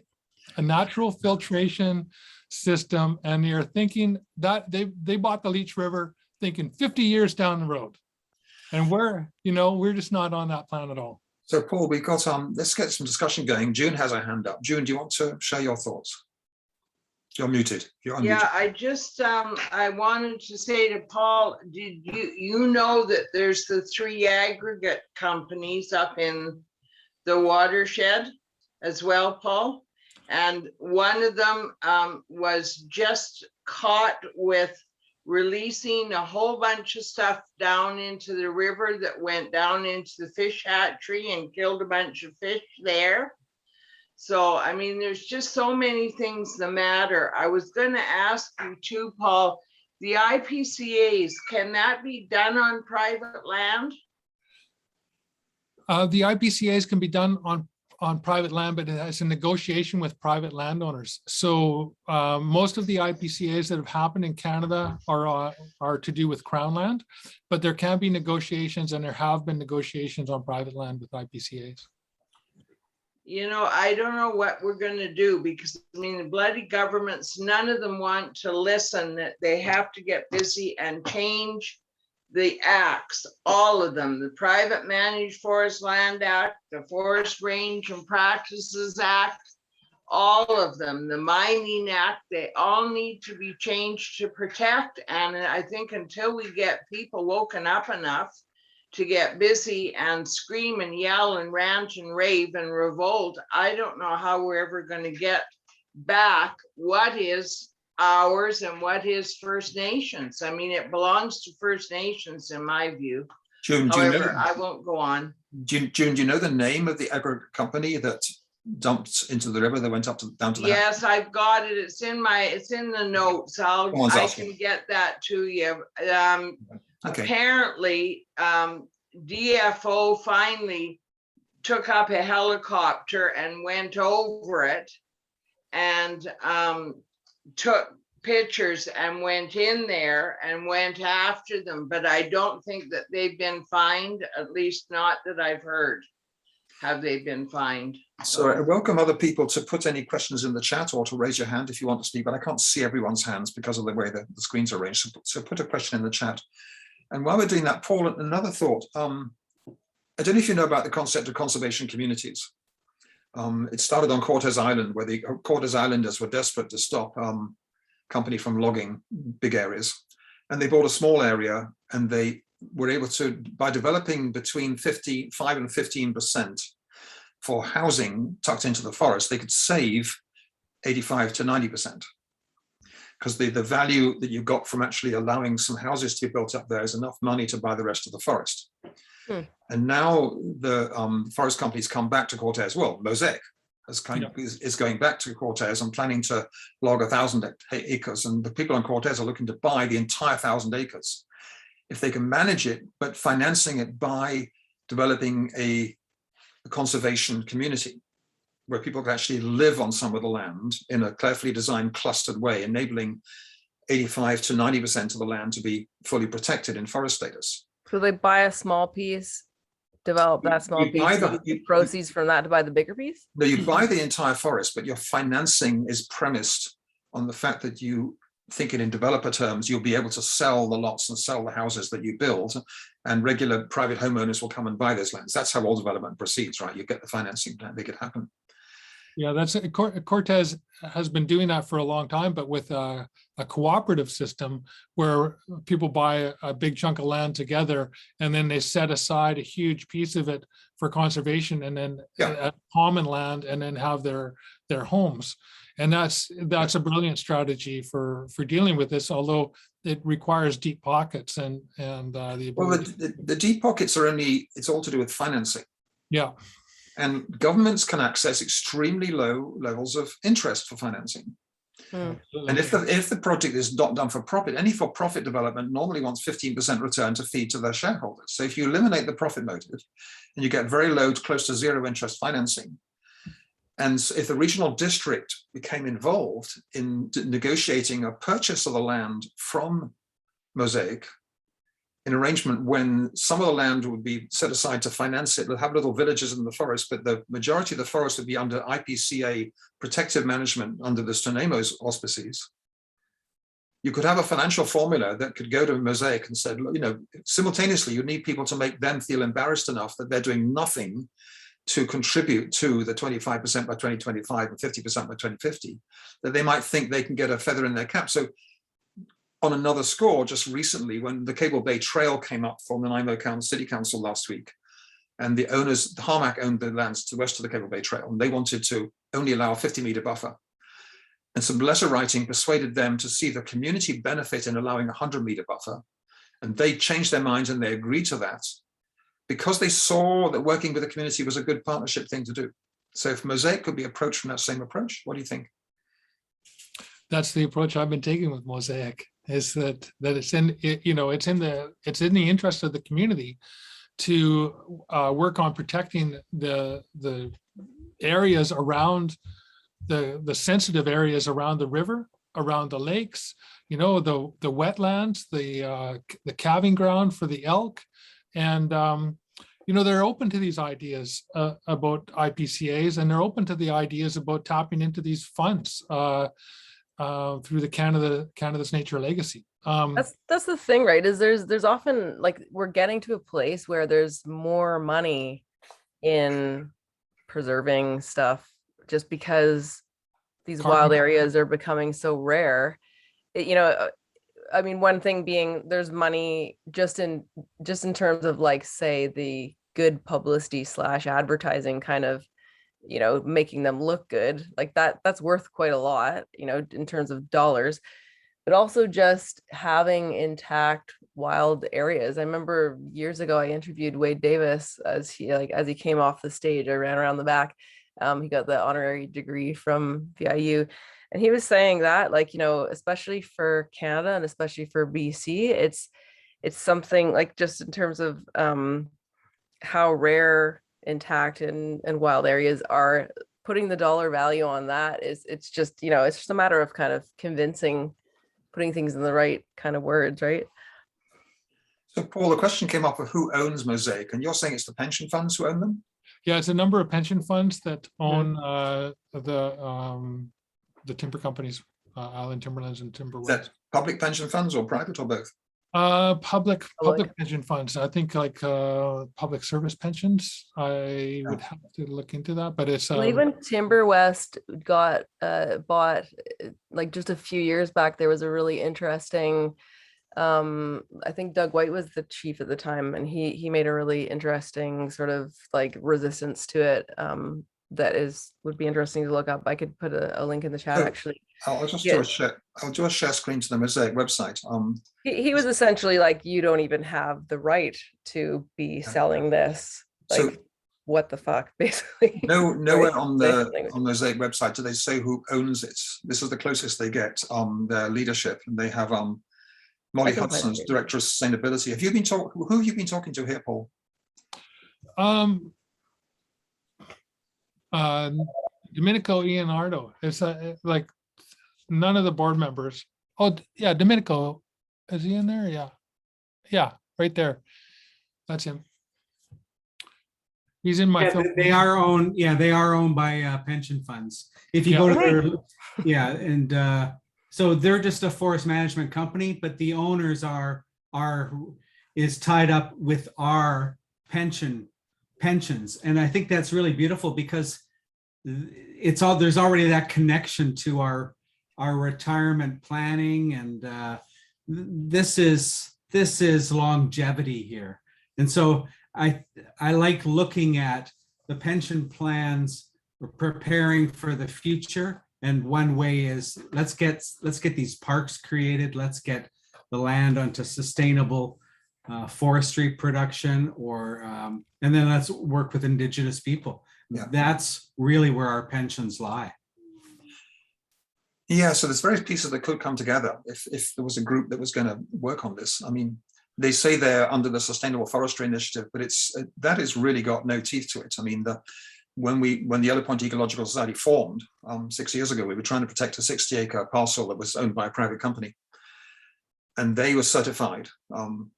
A natural filtration system. And they're thinking that they bought the Leech River thinking 50 years down the road. And we're just not on that plan at all. So Paul, we got let's get some discussion going. June has her hand up. June, do you want to share your thoughts? You're muted. You're unmuted. Yeah, I just I wanted to say to Paul, did you know that there's the 3 aggregate companies up in the watershed as well, Paul? And one of them was just caught with releasing a whole bunch of stuff down into the river that went down into the fish hatchery and killed a bunch of fish there. So, I mean, there's just so many things that matter. I was going to ask you too, Paul, the IPCAs, can that be done on private land? The IPCAs can be done on private land, but it's a negotiation with private landowners. So most of the IPCAs that have happened in Canada are to do with Crown land, but there can be negotiations, and there have been negotiations on private land with IPCAs. I don't know what we're going to do, because I mean, the bloody governments, none of them want to listen, that they have to get busy and change the acts, all of them, the Private Managed Forest Land Act, the Forest Range and Practices Act, all of them, the Mining Act, they all need to be changed to protect. And I think until we get people woken up enough to get busy and scream and yell and rant and rave and revolt, I don't know how we're ever going to get back what is ours and what is First Nations. I mean, it belongs to First Nations in my view. June, however, I won't go on. June, do you know the name of the aggregate company that dumped into the river that went down to the Yes, I've got it. It's in the notes. I can get that to you. Okay. Apparently, DFO finally took up a helicopter and went over it and took pictures and went in there and went after them. But I don't think that they've been fined, at least not that I've heard. Have they been fined? So I welcome other people to put any questions in the chat or to raise your hand if you want to speak, but I can't see everyone's hands because of the way the screens are arranged. So put a question in the chat. And while we're doing that, Paul, another thought. I don't know if you know about the concept of conservation communities. It started on Cortes Island, where the Cortes Islanders were desperate to stop company from logging big areas. And they bought a small area, and they were able to, by developing between 5 and 15% for housing tucked into the forest, they could save 85 to 90%. Because the value that you got from actually allowing some houses to be built up there is enough money to buy the rest of the forest. And now the forest companies come back to Cortez. Well, Mosaic is going back to Cortez and planning to log 1,000 acres. And the people on Cortez are looking to buy the entire 1,000 acres. If they can manage it, but financing it by developing a conservation community where people can actually live on some of the land in a carefully designed, clustered way, enabling 85 to 90% of the land to be fully protected in forest status. So they buy a small piece, develop that small You buy piece, the- and use the proceeds from that to buy the bigger piece? No, you buy the entire forest, but your financing is premised on the fact that you think it in developer terms, you'll be able to sell the lots and sell the houses that you build, and regular private homeowners will come and buy those lands. That's how all development proceeds, right? You get the financing to make it happen. Yeah, that's Cortez has been doing that for a long time, but with a cooperative system where people buy a big chunk of land together and then they set aside a huge piece of it for conservation and then common land and then have their homes. And that's a brilliant strategy for dealing with this, although it requires deep pockets and the ability. Well, the deep pockets are it's all to do with financing. Yeah. And governments can access extremely low levels of interest for financing. And if the project is not done for profit, any for-profit development normally wants 15% return to feed to their shareholders. So if you eliminate the profit motive and you get very low, close to zero interest financing, and if the regional district became involved in negotiating a purchase of the land from Mosaic, an arrangement when some of the land would be set aside to finance it, we'll have little villages in the forest, but the majority of the forest would be under IPCA protective management under the Nanaimo's auspices. You could have a financial formula that could go to Mosaic and said, simultaneously, you need people to make them feel embarrassed enough that they're doing nothing to contribute to the 25% by 2025 and 50% by 2050, that they might think they can get a feather in their cap. So on another score, just recently, when the Cable Bay Trail came up for Nanaimo City Council last week, and the owners, Harmac owned the lands to the west of the Cable Bay Trail, and they wanted to only allow a 50-meter buffer. And some letter writing persuaded them to see the community benefit in allowing a 100-meter buffer. And they changed their minds and they agreed to that because they saw that working with the community was a good partnership thing to do. So if Mosaic could be approached from that same approach, what do you think? That's the approach I've been taking with Mosaic, is that it's in the interest of the community to work on protecting the areas around the sensitive areas around the river, around the lakes, the wetlands, the calving ground for the elk, and they're open to these ideas about IPCAs, and they're open to the ideas about tapping into these funds through the Canada's Nature Legacy. That's the thing, right? Is there's often, like, we're getting to a place where there's more money in preserving stuff just because these wild areas are becoming so rare. One thing being there's money just in terms of, like, say, the good publicity / advertising kind of, making them look good, like that's worth quite a lot, in terms of dollars, but also just having intact wild areas. I remember years ago, I interviewed Wade Davis as he came off the stage. I ran around the back. He got the honorary degree from VIU. And he was saying that, especially for Canada and especially for BC, it's something, like, just in terms of how rare intact and wild areas are, putting the dollar value on that it's just a matter of kind of putting things in the right kind of words, right? So Paul, the question came up of who owns Mosaic, and you're saying it's the pension funds who own them? Yeah, it's a number of pension funds that own the timber companies, Island Timberlands and TimberWest. Is that public pension funds or private or both? Public pension funds. I think public service pensions. I would have to look into that, but it's even TimberWest got bought, like, just a few years back. There was a really interesting, I think Doug White was the chief at the time, and he made a really interesting sort of, like, resistance to it. that would be interesting to look up. I could put a link in the chat, Oh, actually. I'll just Yeah. do a share. I'll do a share screen to the Mosaic website. He was essentially like, you don't even have the right to be selling this. Like, So what the fuck, basically. nowhere Right? on Same the language. Mosaic website do they say who owns it. This is the closest they get. Their leadership, and they have Molly I can find Hudson's it. director of sustainability. Have you been talking? Who have you been talking to here, Paul? Domenico Ianardo. It's like none of the board members. Oh, yeah, Domenico. Is he in there? Yeah. Yeah, right there. That's him. He's in my Yeah, film. they are owned. Yeah, they are owned by pension funds. If you go to their, yeah, and so they're just a forest management company, but the owners is tied up with our pensions, and I think that's really beautiful because there's already that connection to our retirement planning, and this is longevity here, and so I like looking at the pension plans, preparing for the future. And one way is let's get these parks created. Let's get the land onto sustainable forestry production, or and then let's work with Indigenous people. Yeah. That's really where our pensions lie. Yeah, so there's various pieces that could come together if there was a group that was going to work on this. I mean, they say they're under the Sustainable Forestry Initiative, but that has really got no teeth to it. I mean, when the Yellow Point Ecological Society formed 6 years ago, we were trying to protect a 60-acre parcel that was owned by a private company, and they were certified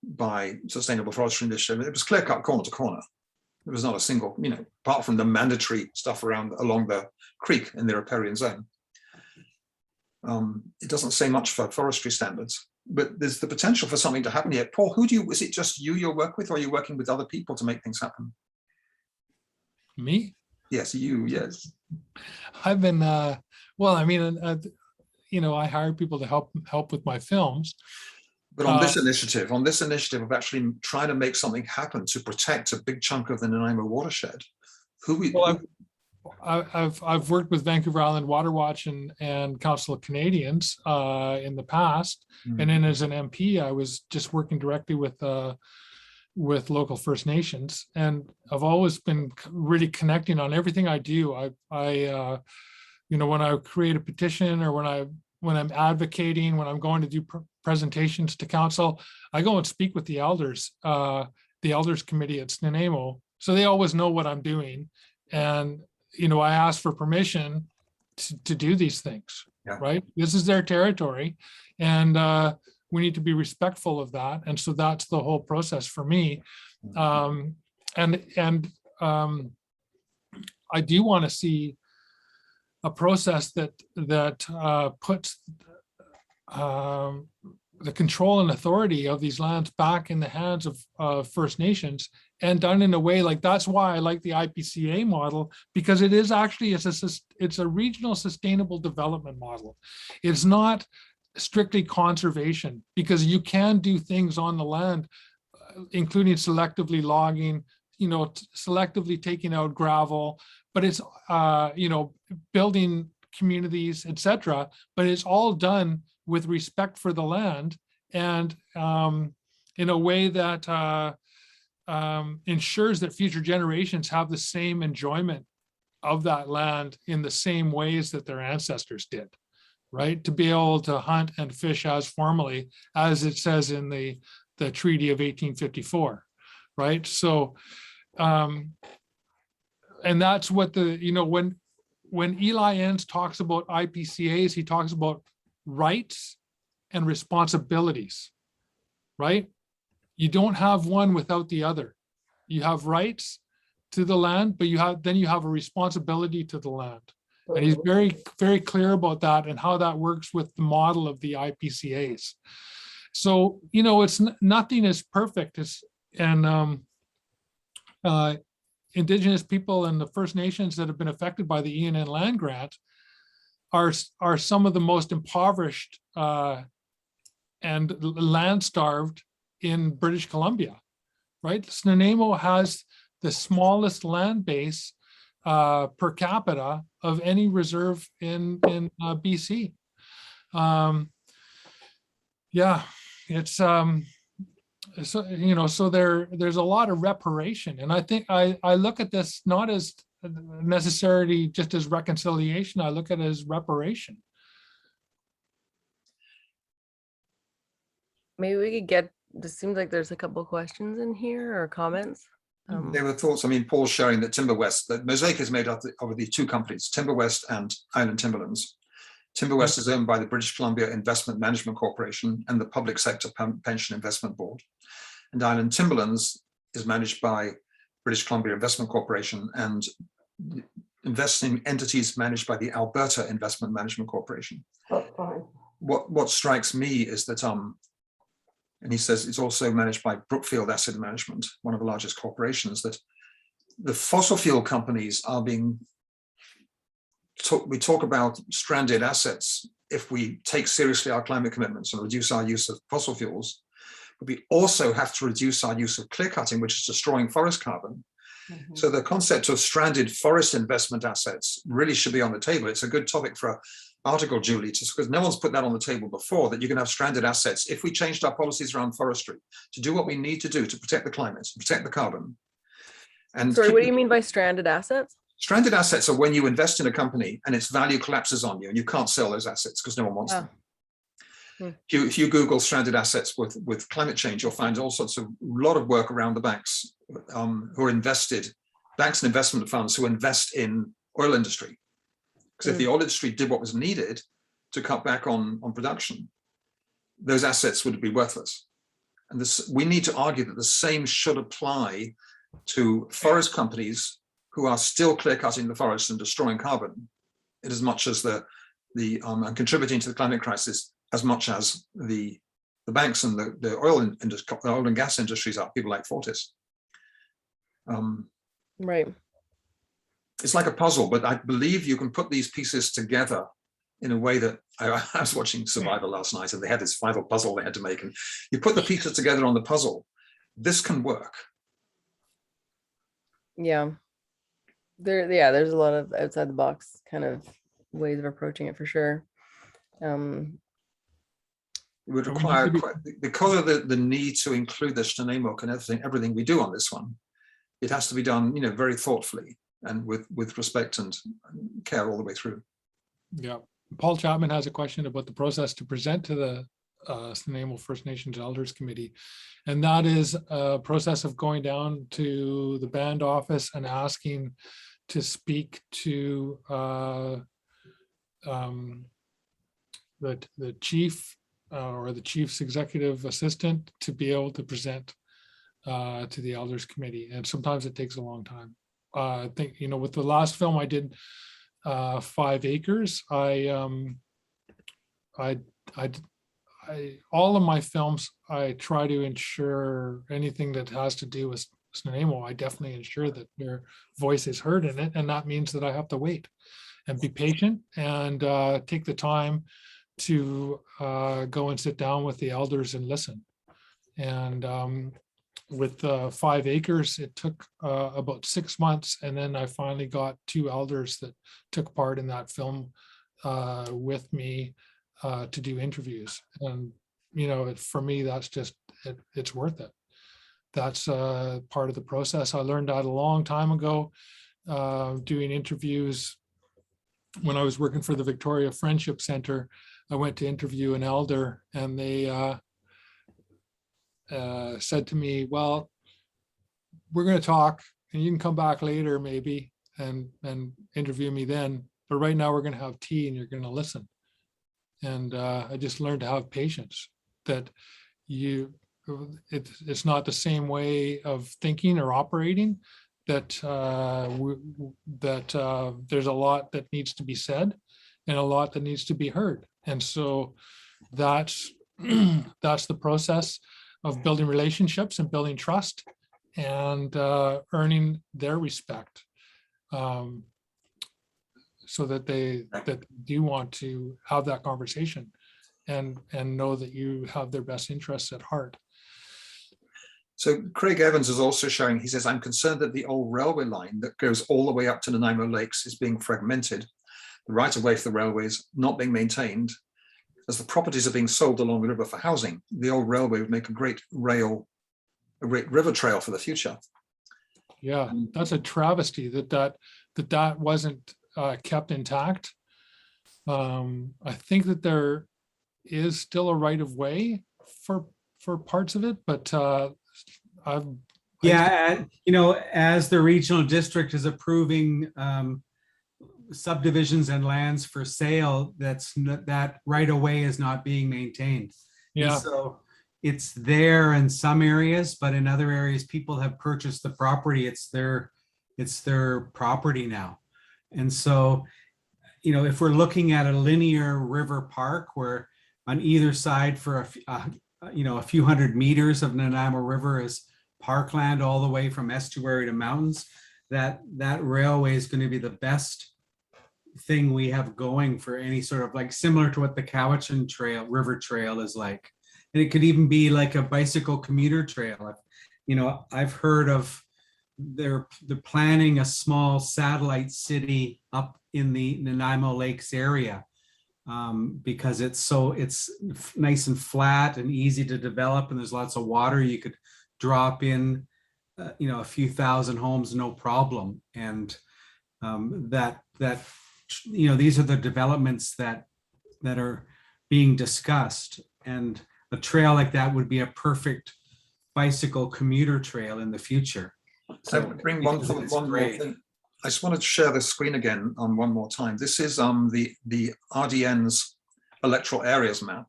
by Sustainable Forestry Initiative. It was clear-cut corner to corner. There was not a single, apart from the mandatory stuff along the creek in the riparian zone. It doesn't say much for forestry standards, but there's the potential for something to happen here. Paul, is it just you work with, or are you working with other people to make things happen? Me? Yes, you, yes. I've been, well, I mean, I hire people to help with my films. But on this initiative of actually trying to make something happen to protect a big chunk of the Nanaimo watershed, I've worked with Vancouver Island Water Watch and Council of Canadians in the past, and then as an MP, I was just working directly with local First Nations, and I've always been really connecting on everything I do. I when I create a petition, or when I'm advocating, when I'm going to do presentations to council, I go and speak with the elders committee at Nanaimo, so they always know what I'm doing, and I ask for permission to do these things. Yeah. Right? This is their territory, and we need to be respectful of that. And so that's the whole process for me. And I do want to see a process that puts the control and authority of these lands back in the hands of First Nations, and done in a way like, that's why I like the IPCA model, because it is actually, it's a regional sustainable development model. It's not strictly conservation, because you can do things on the land, including selectively logging, selectively taking out gravel, but it's, building communities, etc. But it's all done with respect for the land, and in a way that ensures that future generations have the same enjoyment of that land in the same ways that their ancestors did, right? To be able to hunt and fish as formally as it says in the Treaty of 1854, right? So, and that's what when Eli Enns talks about IPCAs, he talks about rights and responsibilities, right? You don't have one without the other. You have rights to the land, but you have a responsibility to the land. And he's very, very clear about that and how that works with the model of the IPCAs. So, nothing is perfect. Indigenous people and the First Nations that have been affected by the ENN land grant are some of the most impoverished and land starved in British Columbia, right? Nanaimo has the smallest land base per capita of any reserve in BC. Yeah, it's so so there's a lot of reparation, and I think I look at this not as necessarily just as reconciliation. I look at it as reparation. Maybe we could get, this seems like there's a couple questions in here or comments. There were thoughts. I mean, Paul's showing that TimberWest, that Mosaic is made up of the two companies, TimberWest and Island Timberlands. TimberWest is owned by the British Columbia Investment Management Corporation and the Public Sector Pension Investment Board. And Island Timberlands is managed by British Columbia Investment Corporation and investing entities managed by the Alberta Investment Management Corporation. What strikes me is that, and he says it's also managed by Brookfield Asset Management, one of the largest corporations, that the fossil fuel companies are being, we talk about stranded assets if we take seriously our climate commitments and reduce our use of fossil fuels, but we also have to reduce our use of clear cutting, which is destroying forest carbon. So the concept of stranded forest investment assets really should be on the table. It's a good topic for an article, Julie, because no one's put that on the table before, that you can have stranded assets if we changed our policies around forestry to do what we need to do to protect the climate, protect the carbon. And sorry, what do you mean by stranded assets? Stranded assets are when you invest in a company and its value collapses on you and you can't sell those assets because no one wants them. If you Google stranded assets with climate change, you'll find all sorts of lot of work around the banks who are invested, banks and investment funds who invest in oil industry. Because if the oil industry did what was needed to cut back on production, those assets would be worthless. And this, we need to argue that the same should apply to forest companies who are still clear cutting the forest and destroying carbon, in as much as and contributing to the climate crisis, as much as the banks and the oil and gas industries are, people like Fortis. Right. It's like a puzzle, but I believe you can put these pieces together in a way that I was watching Survivor last night, and they had this final puzzle they had to make, and you put the pieces together on the puzzle. This can work. Yeah. There's a lot of outside the box kind of ways of approaching it for sure. It would require, because of the need to include the Nanaimo and everything we do on this one, it has to be done, very thoughtfully and with respect and care all the way through. Yeah. Paul Chapman has a question about the process to present to the Nanaimo First Nations Elders Committee. And that is a process of going down to the band office and asking to speak to the chief or the chief's executive assistant to be able to present to the Elders Committee. And sometimes it takes a long time. I think, with the last film I did, 5 Acres, all of my films, I try to ensure anything that has to do with Nanaimo, I definitely ensure that their voice is heard in it. And that means that I have to wait and be patient and take the time to go and sit down with the elders and listen. And with 5 Acres, it took about 6 months. And then I finally got 2 elders that took part in that film with me to do interviews. And, for me, that's just, it's worth it. That's part of the process. I learned that a long time ago, doing interviews. When I was working for the Victoria Friendship Center, I went to interview an elder, and they said to me, well, we're going to talk and you can come back later maybe and interview me then. But right now we're going to have tea and you're going to listen. And I just learned to have patience, that it's not the same way of thinking or operating, that there's a lot that needs to be said and a lot that needs to be heard. And so that's the process of building relationships and building trust and earning their respect, so that they do want to have that conversation and know that you have their best interests at heart. So Craig Evans is also showing, he says, I'm concerned that the old railway line that goes all the way up to Nanaimo Lakes is being fragmented. The right of way for the railway is not being maintained. As the properties are being sold along the river for housing, the old railway would make a great river trail for the future. Yeah, that's a travesty that wasn't kept intact. I think that there is still a right of way for parts of it, but as the regional district is approving subdivisions and lands for sale, that right of way is not being maintained. Yeah. And so it's there in some areas, but in other areas, people have purchased the property. It's their property now. And so, if we're looking at a linear river park where on either side for a few hundred meters of Nanaimo River is parkland all the way from estuary to mountains, that railway is going to be the best thing we have going for any sort of, like, similar to what the Cowichan Trail, River Trail is like. And it could even be like a bicycle commuter trail. I've heard of they're planning a small satellite city up in the Nanaimo Lakes area because it's nice and flat and easy to develop, and there's lots of water. You could drop in, a few thousand homes, no problem. And these are the developments that are being discussed. And a trail like that would be a perfect bicycle commuter trail in the future. So bring one more thing. I just wanted to share the screen again on one more time. This is the RDN's electoral areas map,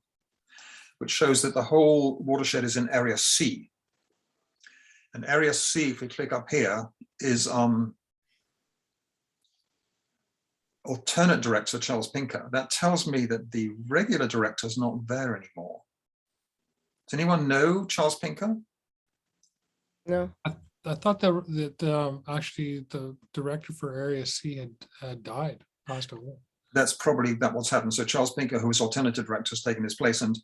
which shows that the whole watershed is in Area C. And Area C, if we click up here, is alternate director Charles Pinker. That tells me that the regular director is not there anymore. Does anyone know Charles Pinker? No. I thought that actually the director for Area C had died, passed away. That's probably what's happened. So Charles Pinker, who is alternative director, has taken his place. And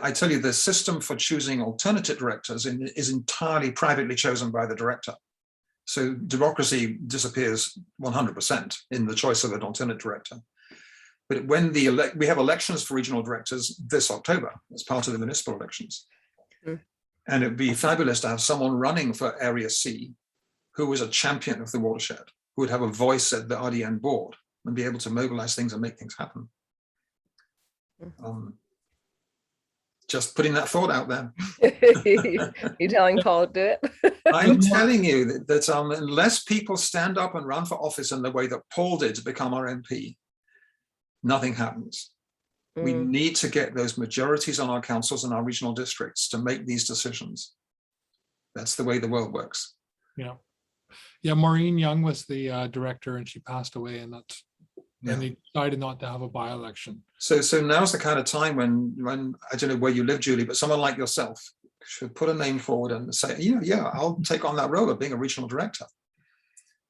I tell you, the system for choosing alternative directors is entirely privately chosen by the director. So democracy disappears 100% in the choice of an alternate director. But when we have elections for regional directors this October as part of the municipal elections. Mm. And it'd be fabulous to have someone running for Area C who was a champion of the watershed, who would have a voice at the RDN board and be able to mobilize things and make things happen. Just putting that thought out there. You telling Paul to do it? I'm telling you that unless people stand up and run for office in the way that Paul did to become our MP, nothing happens. We need to get those majorities on our councils and our regional districts to make these decisions. That's the way the world works. Yeah. Yeah, Maureen Young was the director, and she passed away, and and they decided not to have a by-election. So now's the kind of time when I don't know where you live, Julie, but someone like yourself should put a name forward and say, yeah, I'll take on that role of being a regional director.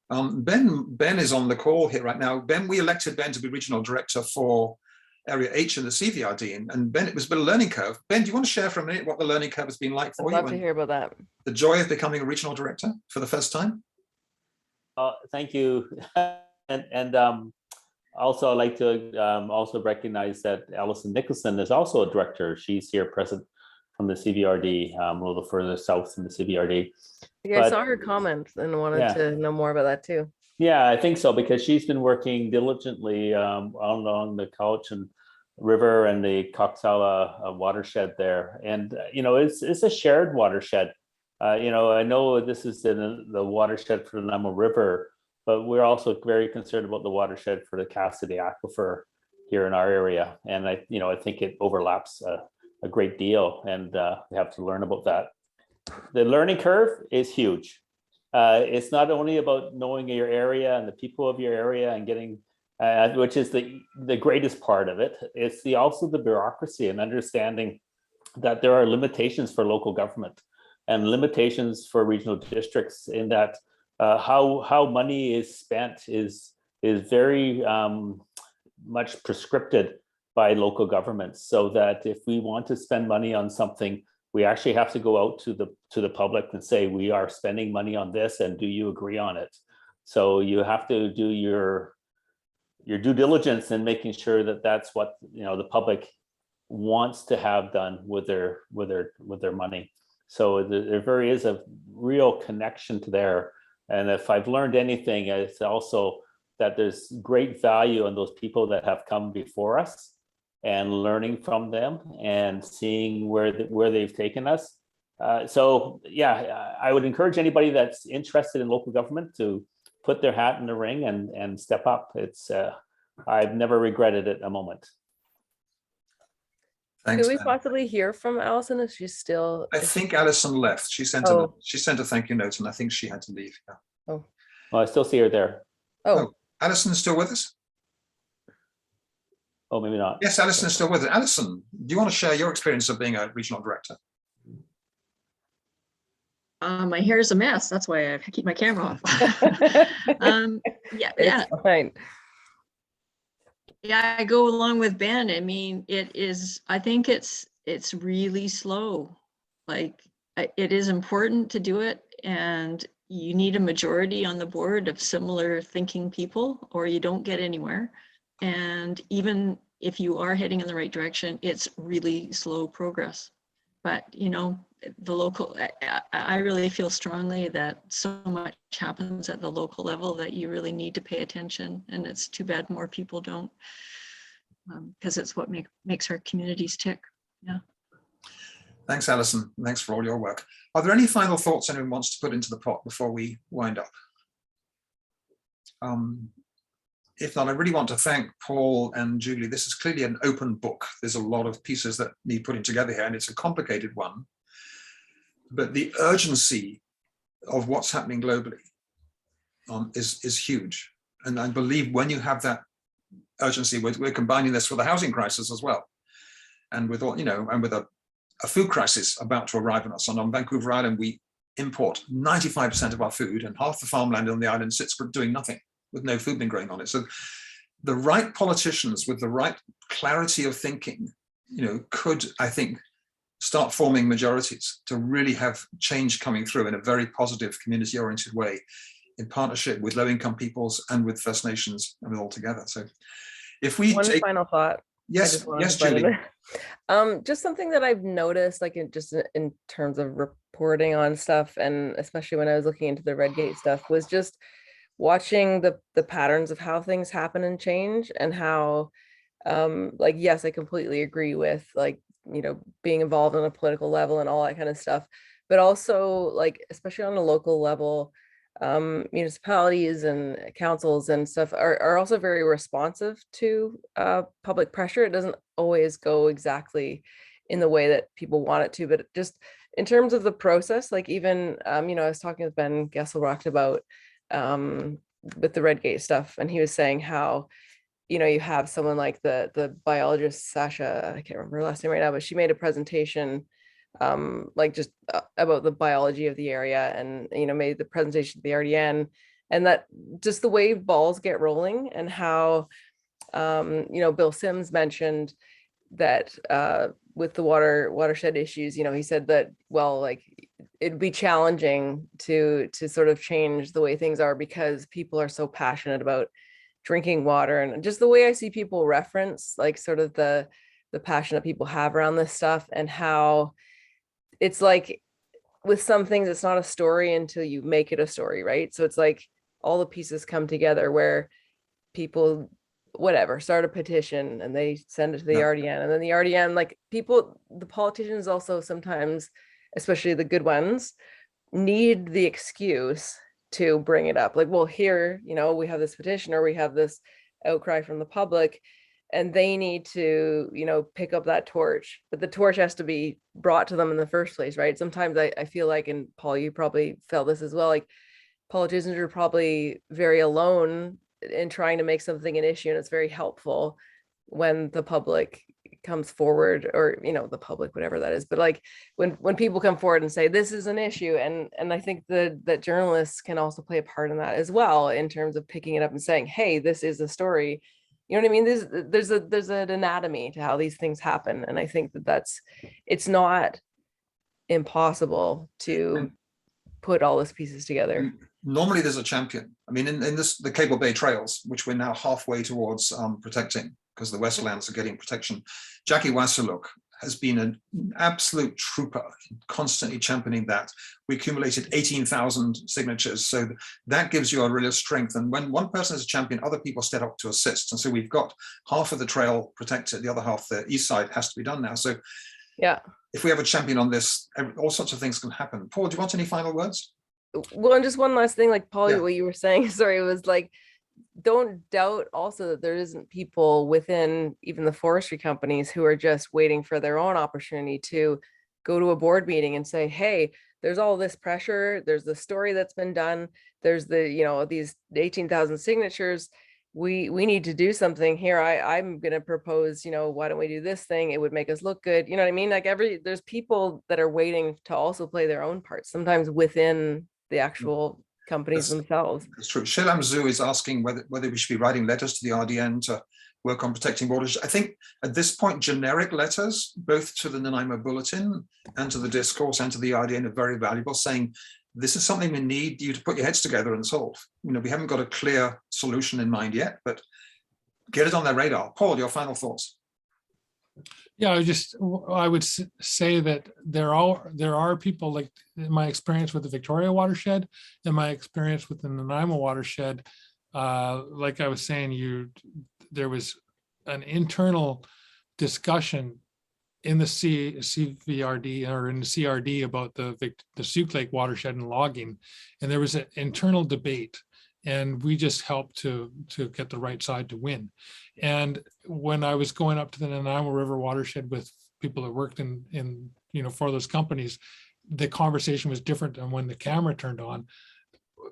Ben is on the call here right now. Ben, we elected Ben to be regional director for Area H in the CVRD, and Ben, it was a bit of a learning curve. Ben, do you want to share for a minute what the learning curve has been like for you? I'd love to hear about that. The joy of becoming a regional director for the first time? Thank you. And also I'd like to also recognize that Alison Nicholson is also a director. She's here present from the CVRD, a little further south in the CVRD. Yeah, I saw her comments and wanted to know more about that too. Yeah, I think so, because she's been working diligently along the Cowichan River and the Coxsala watershed there. And, it's a shared watershed. I know this is in the watershed for the Nanaimo River, but we're also very concerned about the watershed for the Cassidy Aquifer here in our area. And I think it overlaps a great deal, and we have to learn about that. The learning curve is huge. It's not only about knowing your area and the people of your area and getting, which is the greatest part of it. It's also the bureaucracy and understanding that there are limitations for local government and limitations for regional districts, in that how money is spent is very much prescripted by local governments, so that if we want to spend money on something, we actually have to go out to the public and say, we are spending money on this, and do you agree on it? So you have to do your due diligence in making sure that that's what, you know, the public wants to have done with their money. So there is a real connection to there. And if I've learned anything, it's also that there's great value in those people that have come before us, and learning from them and seeing where they've taken us. So yeah, I would encourage anybody that's interested in local government to put their hat in the ring and step up. It's I've never regretted it a moment. Thanks, Could we Ben. possibly hear from Allison if she's still? I think Alison left. She sent Oh. a thank you note, and I think she had to leave. Yeah. Oh, Well, I still see her there. oh, Alison is still with us? Oh, maybe not. Yes, Alison is still with us. Alison, do you want to share your experience of being a regional director? My hair is a mess. That's why I keep my camera off. Yeah, it's fine. yeah. I go along with Ben. I mean, I think it's really slow. Like, it is important to do it, and you need a majority on the board of similar thinking people, or you don't get anywhere. And even if you are heading in the right direction, it's really slow progress. But, you know, the local, I really feel strongly that so much happens at the local level that you really need to pay attention. And it's too bad more people don't, because it's what makes our communities tick. Yeah. Thanks, Alison. Thanks for all your work. Are there any final thoughts anyone wants to put into the pot before we wind up? If not, I really want to thank Paul and Julie. This is clearly an open book. There's a lot of pieces that need putting together here, and it's a complicated one. But the urgency of what's happening globally is huge. And I believe when you have that urgency, we're combining this with a housing crisis as well. And with all, you know, and with a food crisis about to arrive on us. And on Vancouver Island, we import 95% of our food, and half the farmland on the island sits doing nothing, with no food being growing on it. So the right politicians with the right clarity of thinking, you know, could, I think, start forming majorities to really have change coming through in a very positive, community-oriented way, in partnership with low-income peoples and with First Nations and with all together. So if we One final thought. Yes, yes, Julie. Just something that I've noticed, like in terms of reporting on stuff, and especially when I was looking into the Redgate stuff, was just watching the patterns of how things happen and change, and how, like, yes, I completely agree with, like, you know, being involved on a political level and all that kind of stuff, but also, like, especially on a local level, municipalities and councils and stuff are also very responsive to public pressure. It doesn't always go exactly in the way that people want it to, but just in terms of the process, like, even, you know, I was talking with Ben Gesselrocht about with the Redgate stuff, and he was saying how, you know, you have someone like the biologist Sasha, I can't remember her last name right now, but she made a presentation like just about the biology of the area, and, you know, made the presentation to the RDN, and that just the way balls get rolling, and how, you know, Bill Sims mentioned that with the watershed issues, you know, he said that, well, like, it'd be challenging to sort of change the way things are because people are so passionate about drinking water, and just the way I see people reference, like, sort of the passion that people have around this stuff, and how it's like with some things, it's not a story until you make it a story, right? So it's like all the pieces come together where people, whatever, start a petition and they send it to the RDN, and then the RDN, like, people, the politicians also sometimes, especially the good ones, need the excuse to bring it up. Like, well, here, you know, we have this petition, or we have this outcry from the public, and they need to, you know, pick up that torch, but the torch has to be brought to them in the first place, right? Sometimes I feel like, and Paul, you probably felt this as well, like, politicians are probably very alone in trying to make something an issue, and it's very helpful when the public comes forward, or, you know, the public, whatever that is, but like when people come forward and say this is an issue, and I think that journalists can also play a part in that as well, in terms of picking it up and saying, hey, this is a story. You know what I mean? There's an anatomy to how these things happen, and I think it's not impossible to put all those pieces together. Normally there's a champion. I mean, in the Cable Bay Trails, which we're now halfway towards protecting because the Westlands are getting protection. Jackie Wasserlook has been an absolute trooper, constantly championing that. We accumulated 18,000 signatures. So that gives you a real strength. And when one person is a champion, other people step up to assist. And so we've got half of the trail protected, the other half, the east side, has to be done now. So Yeah. if we have a champion on this, all sorts of things can happen. Paul, do you want any final words? Well, and just one last thing, like Paul, Yeah. what you were saying, sorry, it was like, don't doubt also that there isn't people within even the forestry companies who are just waiting for their own opportunity to go to a board meeting and say, hey, there's all this pressure, there's the story that's been done, there's the, you know, these 18,000 signatures, we need to do something here. I'm going to propose, you know, why don't we do this thing? It would make us look good. You know what I mean? Like there's people that are waiting to also play their own part, sometimes within the actual companies themselves. It's true. Shelam Zoo is asking whether we should be writing letters to the RDN to work on protecting waters. I think at this point, generic letters, both to the Nanaimo Bulletin and to the Discourse and to the RDN, are very valuable, saying this is something we need you to put your heads together and solve. You know, we haven't got a clear solution in mind yet, but get it on their radar. Paul, your final thoughts? Yeah, I would say that there are people, like in my experience with the Victoria Watershed and my experience with the Nanaimo Watershed, like I was saying, there was an internal discussion in the CVRD or in the CRD about the Souk Lake Watershed and logging, and there was an internal debate, and we just helped to get the right side to win. And when I was going up to the Nanaimo River Watershed with people that worked in you know, for those companies, the conversation was different than when the camera turned on.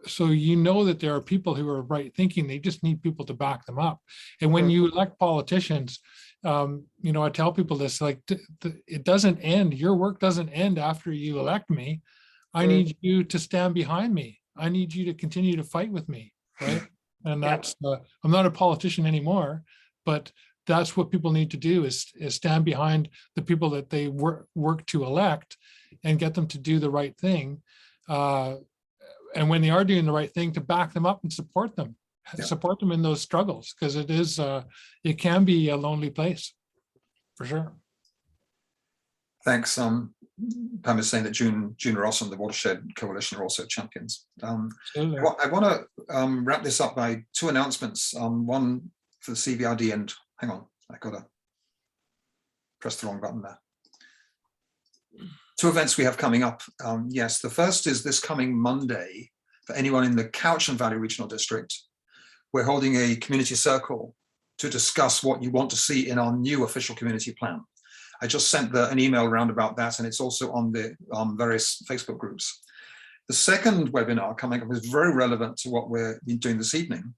So you know that there are people who are right thinking, they just need people to back them up. And when you elect politicians, you know, I tell people this, like, it doesn't end, your work doesn't end after you elect me. I need you to stand behind me. I need you to continue to fight with me, right? And that's, I'm not a politician anymore, but that's what people need to do is stand behind the people that they work to elect and get them to do the right thing. And when they are doing the right thing, to back them up and support them in those struggles, because it can be a lonely place for sure. Thanks. Pam is saying that June Ross and the Watershed Coalition are also champions. I want to wrap this up by two announcements. One for the CVRD, and hang on, I got to press the wrong button there. Two events we have coming up. Yes, the first is this coming Monday for anyone in the Cowichan Valley Regional District. We're holding a community circle to discuss what you want to see in our new official community plan. I just sent an email around about that, and it's also on the various Facebook groups. The second webinar coming up is very relevant to what we're doing this evening.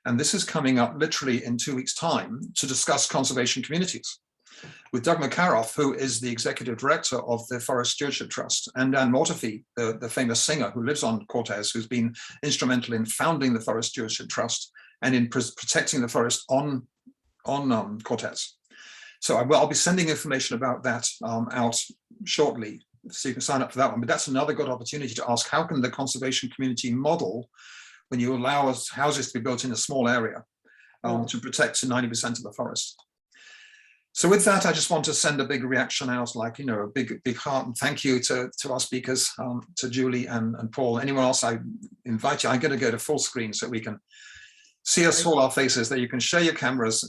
And this is coming up literally in 2 weeks' time to discuss conservation communities with Doug McCarroff, who is the executive director of the Forest Stewardship Trust, and Dan Mortefi, the famous singer who lives on Cortez, who's been instrumental in founding the Forest Stewardship Trust and in protecting the forest on Cortez. So I'll be sending information about that out shortly, so you can sign up for that one. But that's another good opportunity to ask, how can the conservation community model, when you allow houses to be built in a small area, to protect 90% of the forest? So with that, I just want to send a big reaction out, like, you know, a big heart and thank you to our speakers, to Julie and Paul. Anyone else, I invite you. I'm going to go to full screen so we can see us all, our faces, that you can share your cameras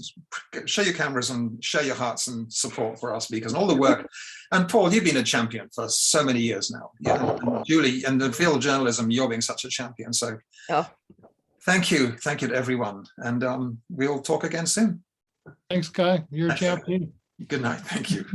and share your hearts and support for our speakers and all the work. And Paul, you've been a champion for so many years now. Yeah, and Julie, and the field of journalism, you're being such a champion. So thank you to everyone. And we'll talk again soon. Thanks, Guy. You're a champion. Good night. Thank you.